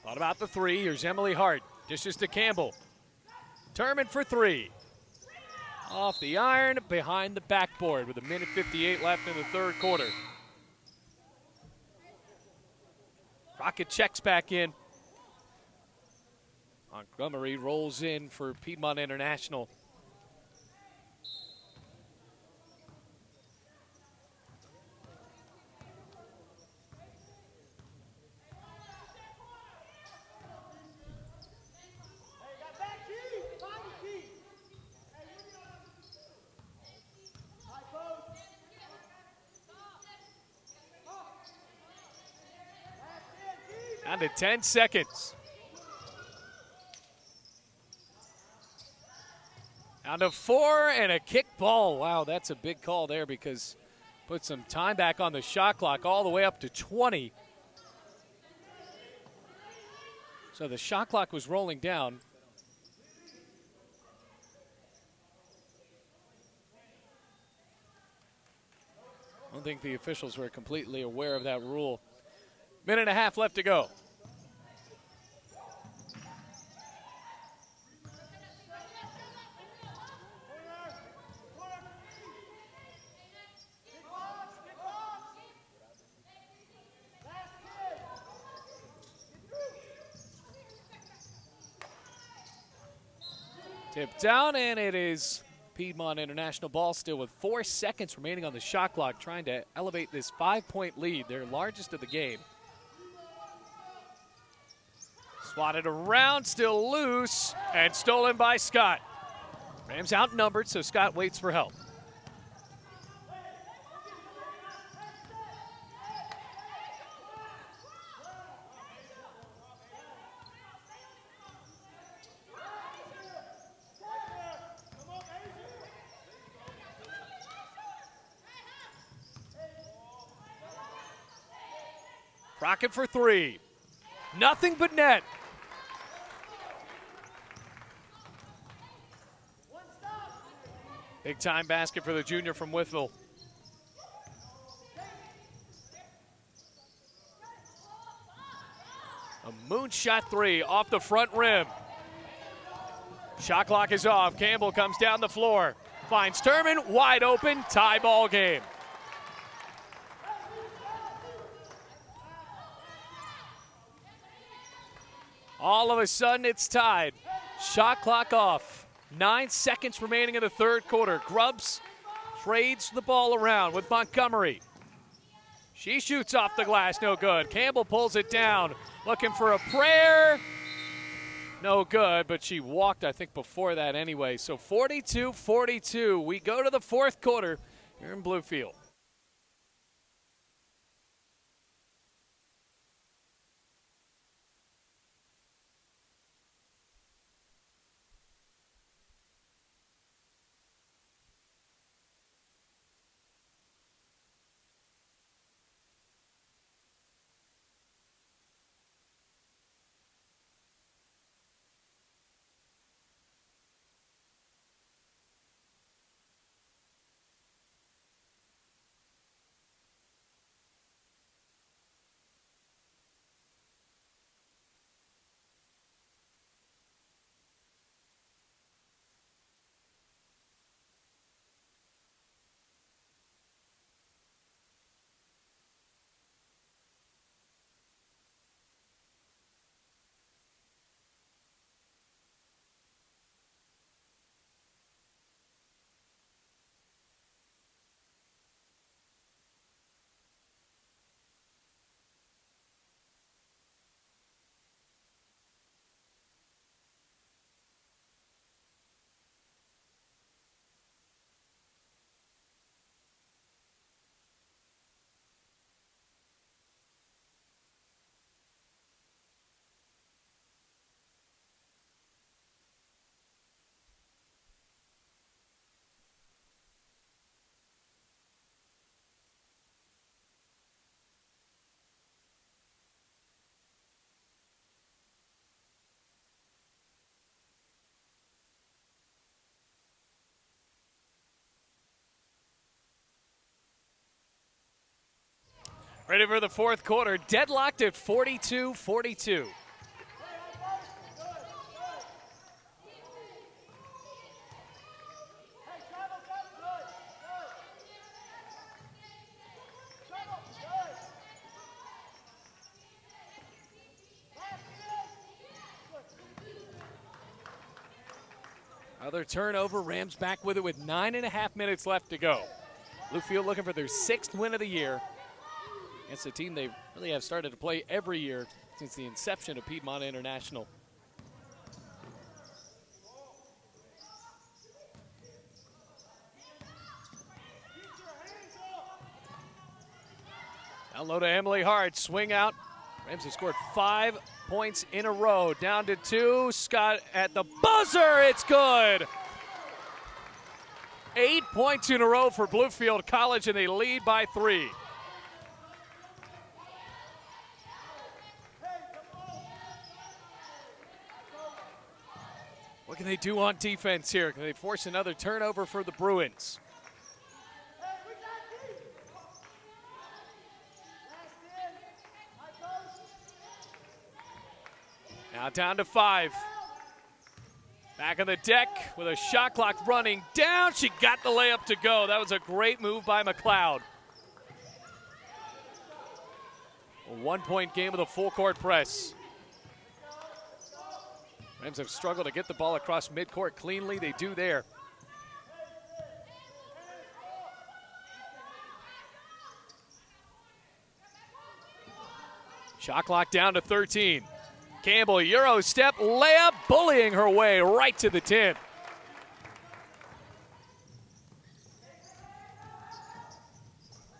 Thought about the three. Here's Emily Hart. Dishes to Campbell. Turman for three. Off the iron, behind the backboard with 1:58 left in the third quarter. Rocket checks back in. Montgomery rolls in for Piedmont International. Down to 10 seconds. Down to 4 and a kick ball. Wow, that's a big call there because put some time back on the shot clock all the way up to 20. So the shot clock was rolling down. I don't think the officials were completely aware of that rule. Minute and a half left to go. Tip down, and it is Piedmont International ball still with 4 seconds remaining on the shot clock, trying to elevate this 5-point lead, their largest of the game. Swatted around, still loose, and stolen by Scott. Rams outnumbered, so Scott waits for help. Crockett for three. Nothing but net. Big time basket for the junior from Wytheville. A moonshot three off the front rim. Shot clock is off. Campbell comes down the floor. Finds Turman, wide open, tie ball game. All of a sudden, it's tied. Shot clock off. 9 seconds remaining in the third quarter. Grubbs trades the ball around with Montgomery. She shoots off the glass, no good. Campbell pulls it down, looking for a prayer. No good, but she walked, I think, before that anyway. So 42-42. We go to the fourth quarter here in Bluefield. Ready for the fourth quarter. Deadlocked at 42-42. Another turnover. Rams back with it with 9.5 minutes left to go. Bluefield looking for their 6th win of the year against a team they really have started to play every year since the inception of Piedmont International. Down low to Emily Hart. Swing out. Rams have scored 5 points in a row. Down to 2. Scott at the buzzer. It's good. 8 points in a row for Bluefield College, and they lead by 3. What can they do on defense here? Can they force another turnover for the Bruins? Now down to 5. Back on the deck with a shot clock running down. She got the layup to go. That was a great move by McLeod. A 1-point game with a full court press. Rams have struggled to get the ball across midcourt cleanly. They do there. Shot clock down to 13. Campbell, Euro step, layup, bullying her way right to the 10.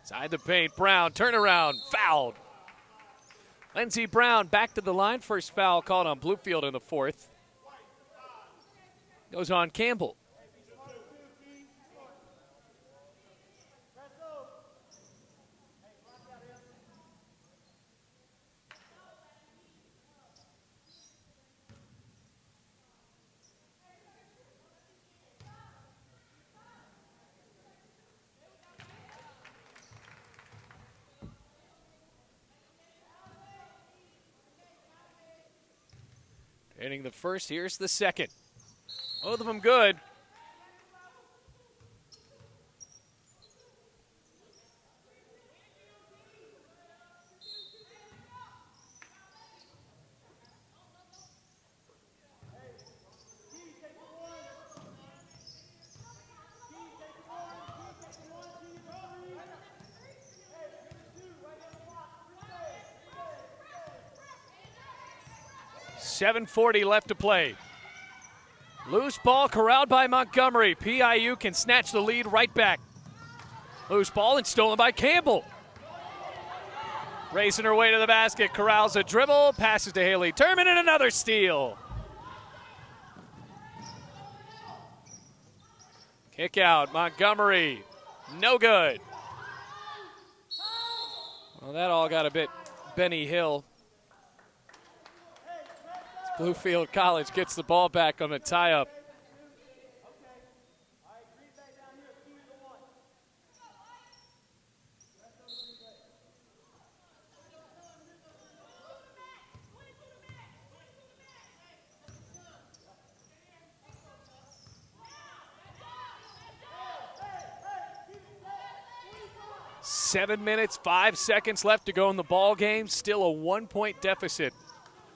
Inside the paint, Brown, turnaround, fouled. Lindsey Brown back to the line. First foul called on Bluefield in the 4th. Goes on Campbell. Hitting the first, here's the second. Both of them good. .740 left to play. Loose ball corralled by Montgomery. PIU can snatch the lead right back. Loose ball and stolen by Campbell. Racing her way to the basket. Corrals a dribble. Passes to Haley Turman and another steal. Kick out. Montgomery. No good. Well, that all got a bit Benny Hill. Bluefield College gets the ball back on a tie-up. Seven minutes, 5 seconds left to go in the ball game. Still a 1-point deficit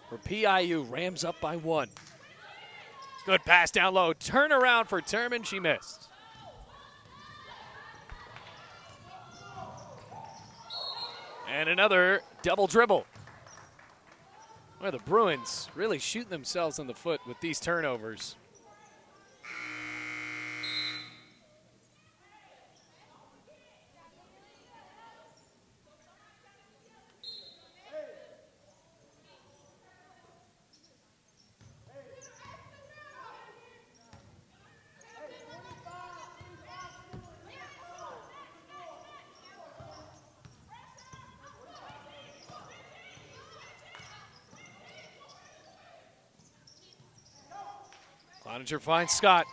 for PIU. Rams up by 1. Good pass down low. Turnaround for Turman. She missed. And another double dribble. Well, the Bruins really shooting themselves in the foot with these turnovers. Cloninger finds Scott.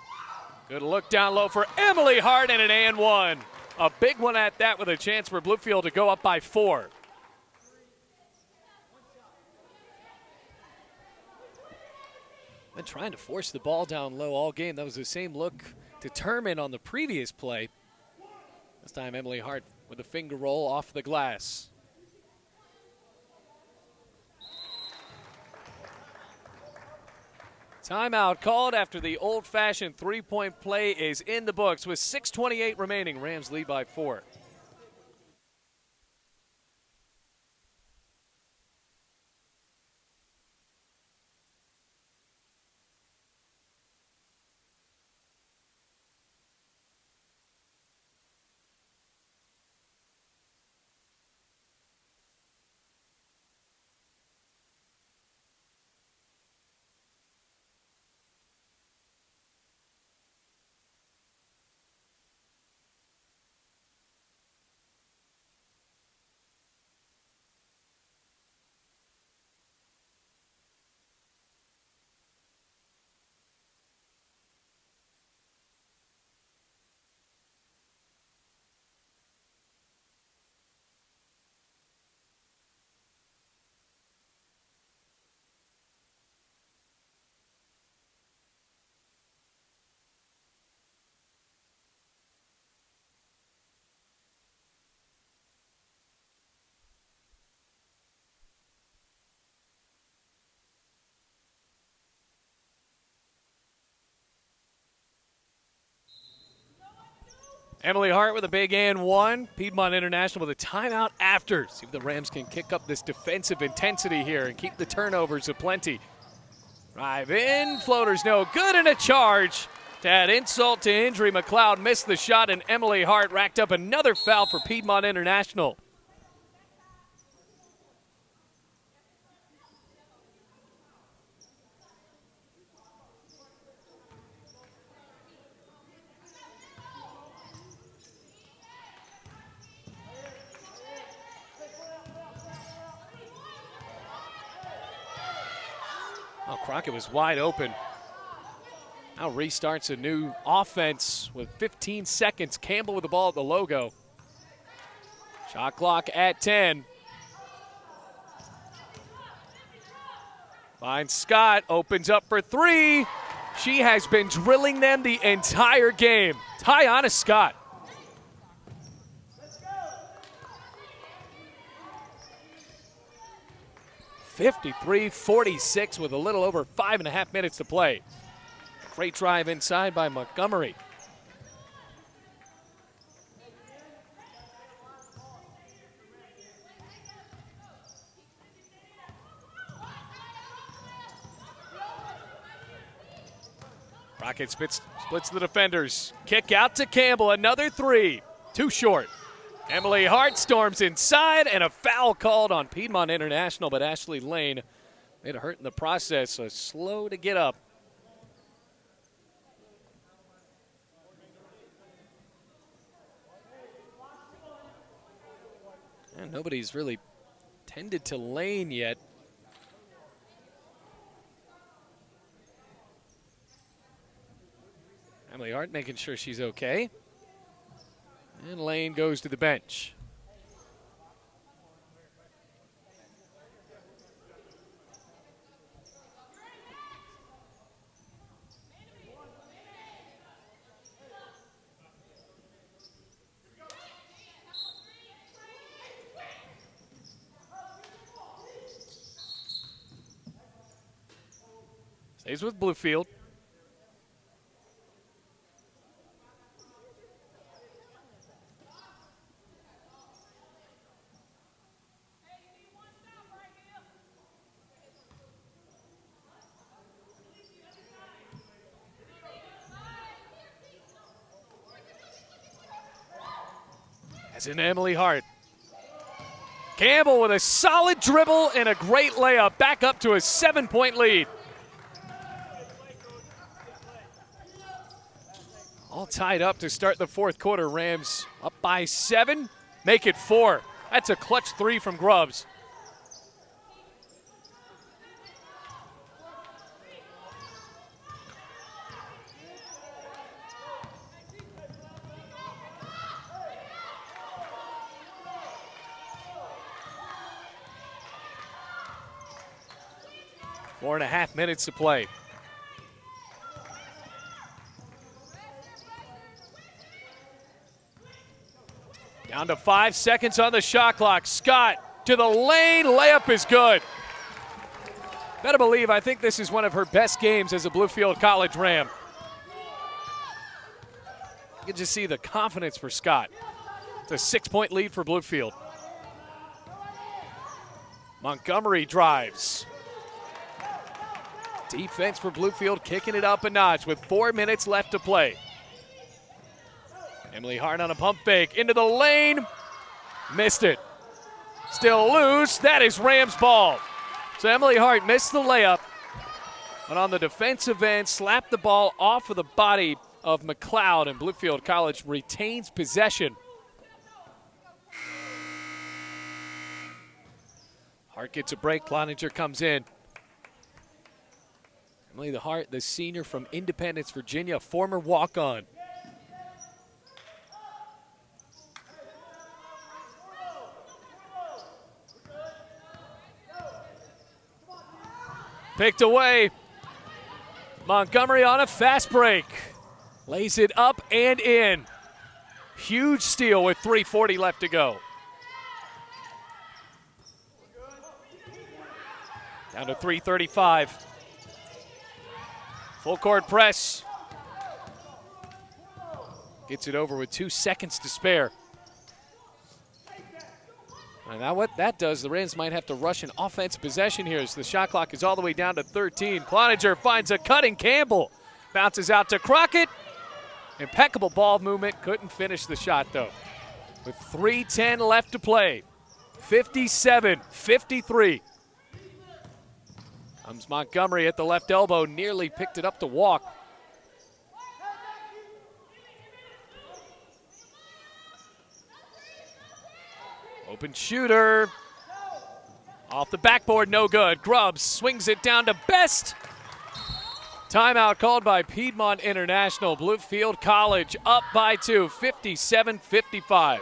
Good look down low for Emily Hart and an and one. A big one at that with a chance for Bluefield to go up by 4. Been trying to force the ball down low all game. That was the same look determined on the previous play. This time Emily Hart with a finger roll off the glass. Timeout called after the old-fashioned three-point play is in the books with 6:28 remaining. Rams lead by 4. Emily Hart with a big and one. Piedmont International with a timeout after. See if the Rams can kick up this defensive intensity here and keep the turnovers aplenty. Drive in, floater's no good, and a charge. To add insult to injury, McLeod missed the shot, and Emily Hart racked up another foul for Piedmont International. Oh, Crockett was wide open. Now restarts a new offense with 15 seconds. Campbell with the ball at the logo. Shot clock at 10. Finds Scott, opens up for three. She has been drilling them the entire game. Tiana Scott. Let's go. 53-46 with a little over 5.5 minutes to play. Great drive inside by Montgomery. Rocket splits the defenders. Kick out to Campbell, another three. Too short. Emily Hart storms inside, and a foul called on Piedmont International, but Ashley Lane made a hurt in the process, so slow to get up. And nobody's really tended to Lane yet. Emily Hart making sure she's okay. And Lane goes to the bench. Stays with Bluefield. As in Emily Hart. Campbell with a solid dribble and a great layup, back up to a 7-point lead. All tied up to start the fourth quarter. Rams up by 7, make it 4. That's a clutch 3 from Grubbs. Four and a half minutes to play. Down to 5 seconds on the shot clock. Scott to the lane. Layup is good. Better believe I think this is one of her best games as a Bluefield College Ram. You can just see the confidence for Scott. It's a 6-point lead for Bluefield. Montgomery drives. Defense for Bluefield kicking it up a notch with 4 minutes left to play. Emily Hart on a pump fake into the lane. Missed it. Still loose. That is Rams ball. So Emily Hart missed the layup, but on the defensive end, slapped the ball off of the body of McLeod, and Bluefield College retains possession. Hart gets a break. Cloninger comes in. Emily the Hart, the senior from Independence, Virginia, former walk-on. Picked away. Montgomery on a fast break. Lays it up and in. Huge steal with 3:40 left to go. Down to 3:35. Full court press. Gets it over with 2 seconds to spare. And now what that does, the Rams might have to rush an offensive possession here as the shot clock is all the way down to 13. Cloninger finds a cutting Campbell. Bounces out to Crockett. Impeccable ball movement. Couldn't finish the shot, though. With 3:10 left to play. 57-53. Comes Montgomery at the left elbow. Nearly picked it up to walk. Open shooter. Off the backboard, no good. Grubbs swings it down to Best. Timeout called by Piedmont International. Bluefield College up by 2, 57-55.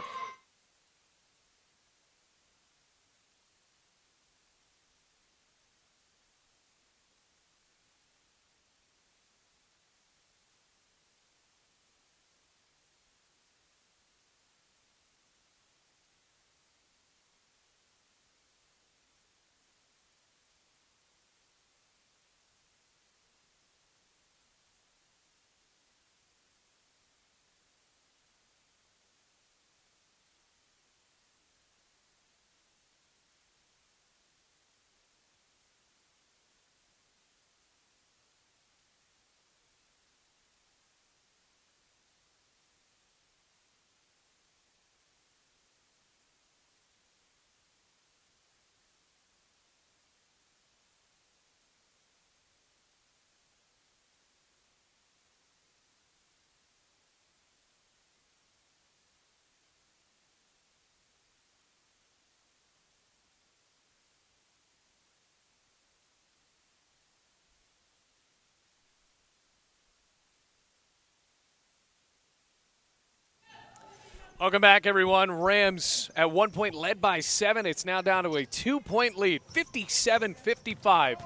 Welcome back, everyone. Rams at 1 point led by 7. It's now down to a 2-point lead, 57-55.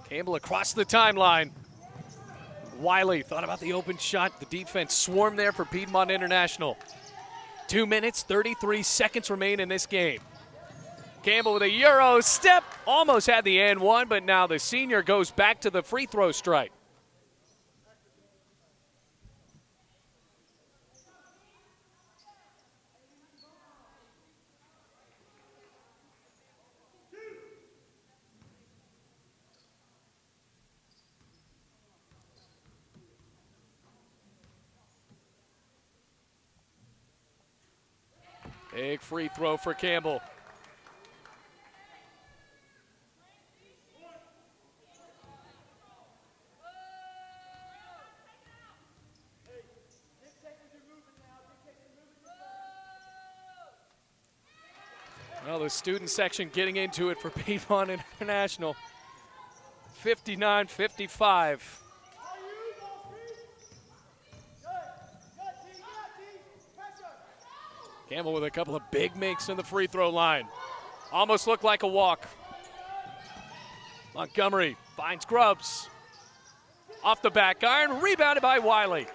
Campbell across the timeline. Wiley thought about the open shot. The defense swarmed there for Piedmont International. 2 minutes, 33 seconds remain in this game. Campbell with a Euro step. Almost had the and one, but now the senior goes back to the free throw strike. Big free throw for Campbell. Well, the student section getting into it for Piedmont International. 59-55. Campbell with a couple of big makes in the free throw line. Almost looked like a walk. Montgomery finds Grubbs. Off the back iron, rebounded by Wiley.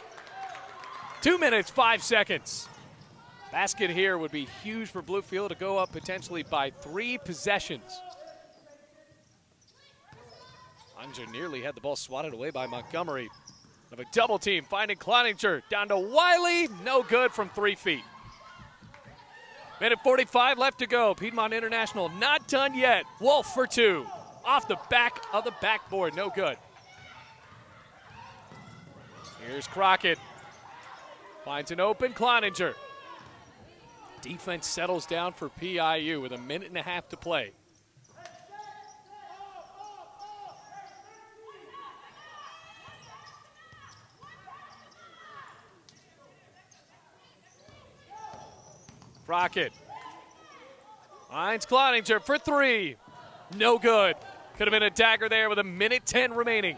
2 minutes, 5 seconds. Basket here would be huge for Bluefield to go up potentially by 3 possessions. Cloninger nearly had the ball swatted away by Montgomery. Of a double team, finding Cloninger. Down to Wiley, no good from 3 feet. Minute 45 left to go. Piedmont International not done yet. Wolf for 2. Off the back of the backboard, no good. Here's Crockett. Finds an open Cloninger. Defense settles down for PIU with 1.5 minutes to play. Crockett finds Cloninger for 3. No good. Could have been a dagger there with 1:10 minutes remaining.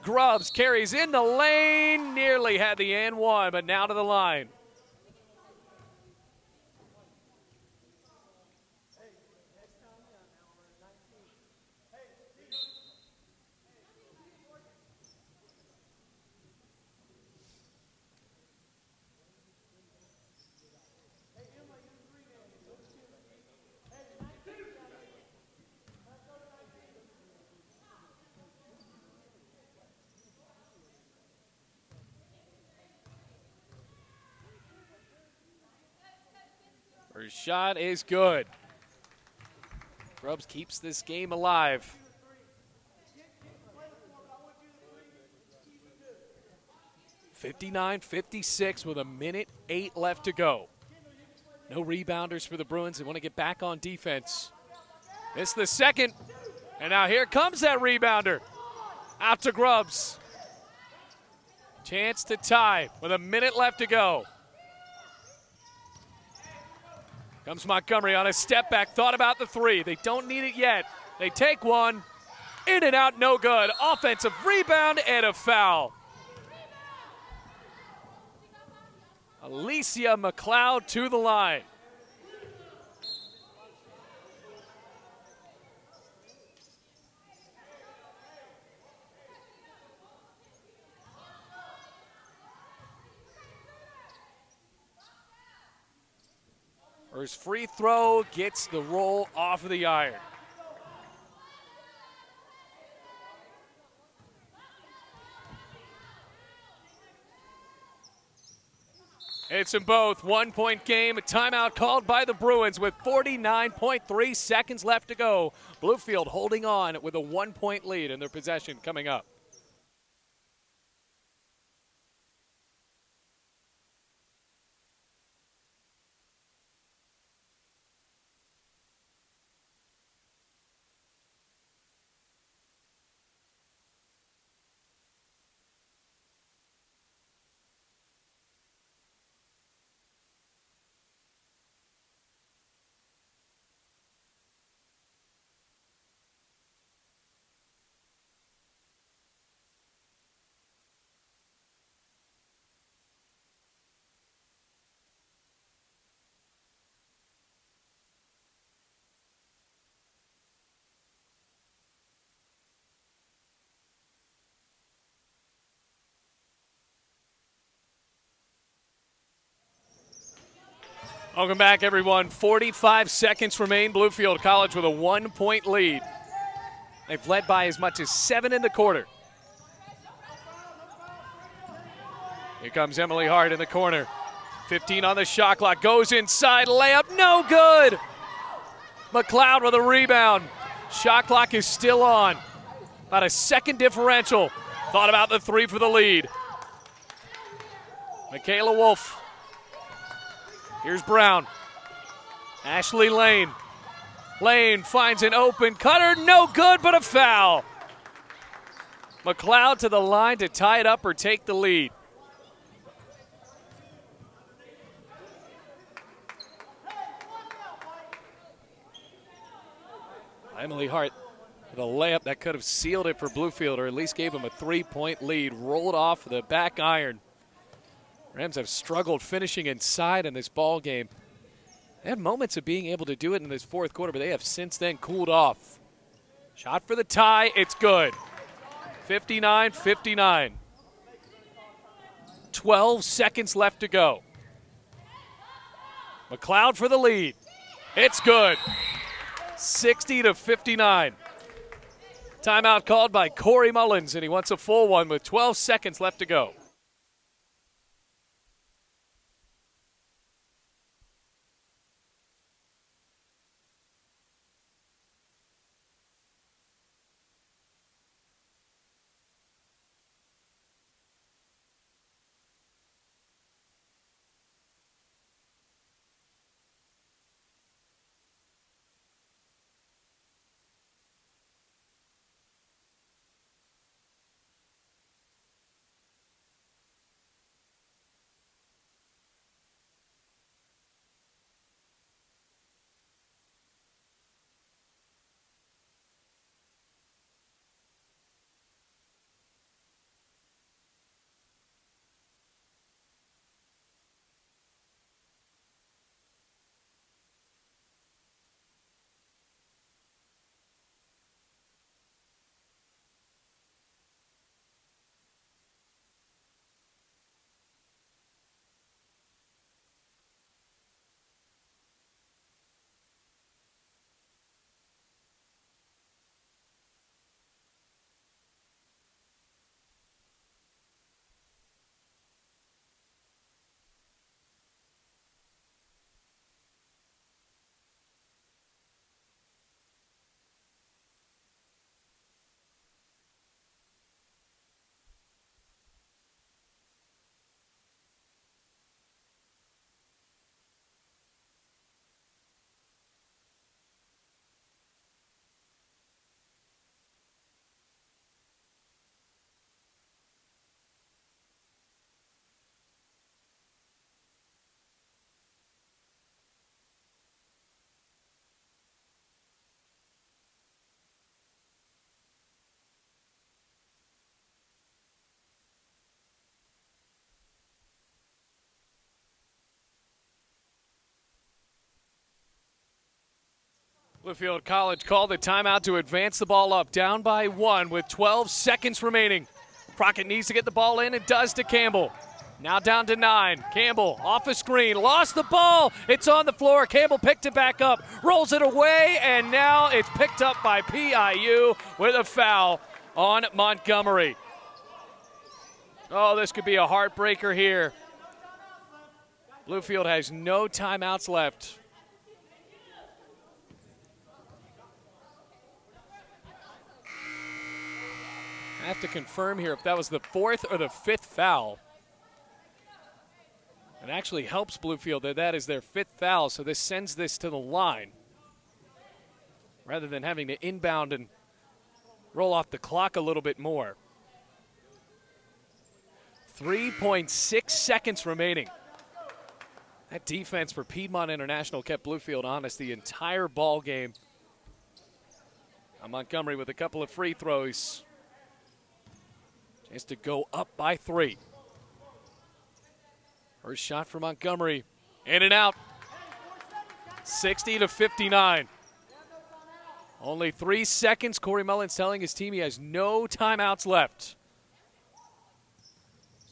Grubbs carries in the lane. Nearly had the and one, but now to the line. First shot is good. Grubbs keeps this game alive. (59-56) with 1:08 minutes left to go. No rebounders for the Bruins. They want to get back on defense. It's the second, and now here comes that rebounder. Out to Grubbs. Chance to tie with 1 minute left to go. Comes Montgomery on a step back, thought about the 3. They don't need it yet. They take one, in and out, no good. Offensive rebound and a foul. Alicia McLeod to the line. First free throw gets the roll off of the iron. It's them both. 1-point game. A timeout called by the Bruins with 49.3 seconds left to go. Bluefield holding on with a 1-point lead in their possession coming up. Welcome back, everyone. 45 seconds remain. Bluefield College with a 1-point lead. They've led by as much as 7 in the quarter. Here comes Emily Hart in the corner. 15 on the shot clock. Goes inside. Layup. No good. McLeod with a rebound. Shot clock is still on. About a second differential. Thought about the 3 for the lead. Michaela Wolf. Here's Brown. Ashley Lane. Lane finds an open cutter. No good, but a foul. McLeod to the line to tie it up or take the lead. Emily Hart with a layup that could have sealed it for Bluefield, or at least gave them a 3-point lead. Rolled off the back iron. Rams have struggled finishing inside in this ball game. They had moments of being able to do it in this fourth quarter, but they have since then cooled off. Shot for the tie. It's good. 59-59. 12 seconds left to go. McLeod for the lead. It's good. 60-59. Timeout called by Corey Mullins, and he wants a full one with 12 seconds left to go. Bluefield College called the timeout to advance the ball up, down by 1 with 12 seconds remaining. Crockett needs to get the ball in, and does to Campbell. Now down to 9. Campbell off a screen, lost the ball. It's on the floor. Campbell picked it back up, rolls it away, and now it's picked up by PIU with a foul on Montgomery. Oh, this could be a heartbreaker here. Bluefield has no timeouts left. I have to confirm here if that was the 4th or the 5th foul. It actually helps Bluefield that is their 5th foul, so this sends this to the line rather than having to inbound and roll off the clock a little bit more. 3.6 seconds remaining. That defense for Piedmont International kept Bluefield honest the entire ball game. Montgomery with a couple of free throws. Chance to go up by 3. First shot for Montgomery. In and out. 60-59. Only 3 seconds. Corey Mullins telling his team he has no timeouts left.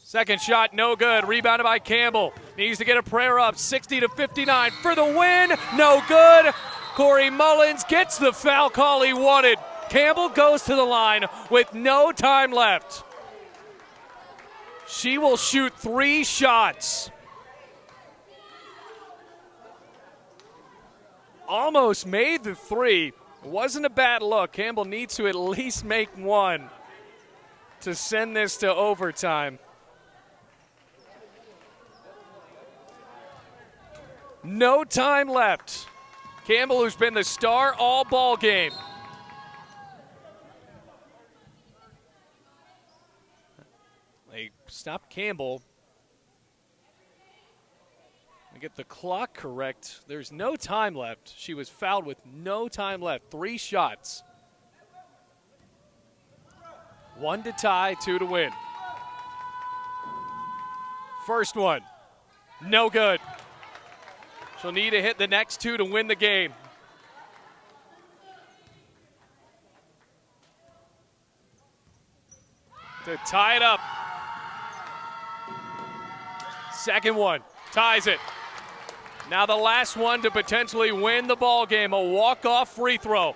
Second shot, no good. Rebounded by Campbell. Needs to get a prayer up. 60-59 for the win. No good. Corey Mullins gets the foul call he wanted. Campbell goes to the line with no time left. She will shoot 3 shots. Almost made the 3. It wasn't a bad look. Campbell needs to at least make 1 to send this to overtime. No time left. Campbell, who's been the star all ball game. They stop Campbell. I get the clock correct. There's no time left. She was fouled with no time left. 3 shots. 1 to tie, 2 to win. First one, no good. She'll need to hit the next 2 to win the game. To tie it up. Second one, ties it. Now the last one to potentially win the ball game, a walk-off free throw.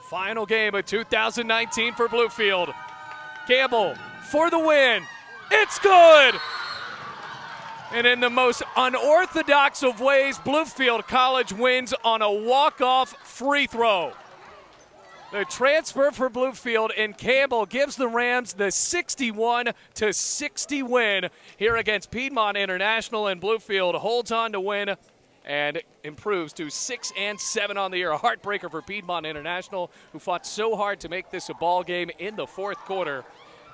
Final game of 2019 for Bluefield. Campbell for the win. It's good! And in the most unorthodox of ways, Bluefield College wins on a walk-off free throw. The transfer for Bluefield and Campbell gives the Rams the 61-60 win here against Piedmont International, and Bluefield holds on to win and improves to 6-7 on the year. A heartbreaker for Piedmont International, who fought so hard to make this a ball game in the fourth quarter,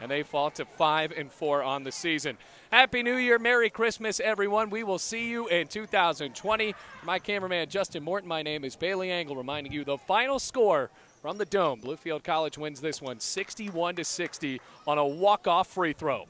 and they fall to 5-4 on the season. Happy New Year, Merry Christmas, everyone. We will see you in 2020. My cameraman, Justin Morton, my name is Bailey Angle, reminding you the final score from the Dome. Bluefield College wins this one 61-60 on a walk-off free throw.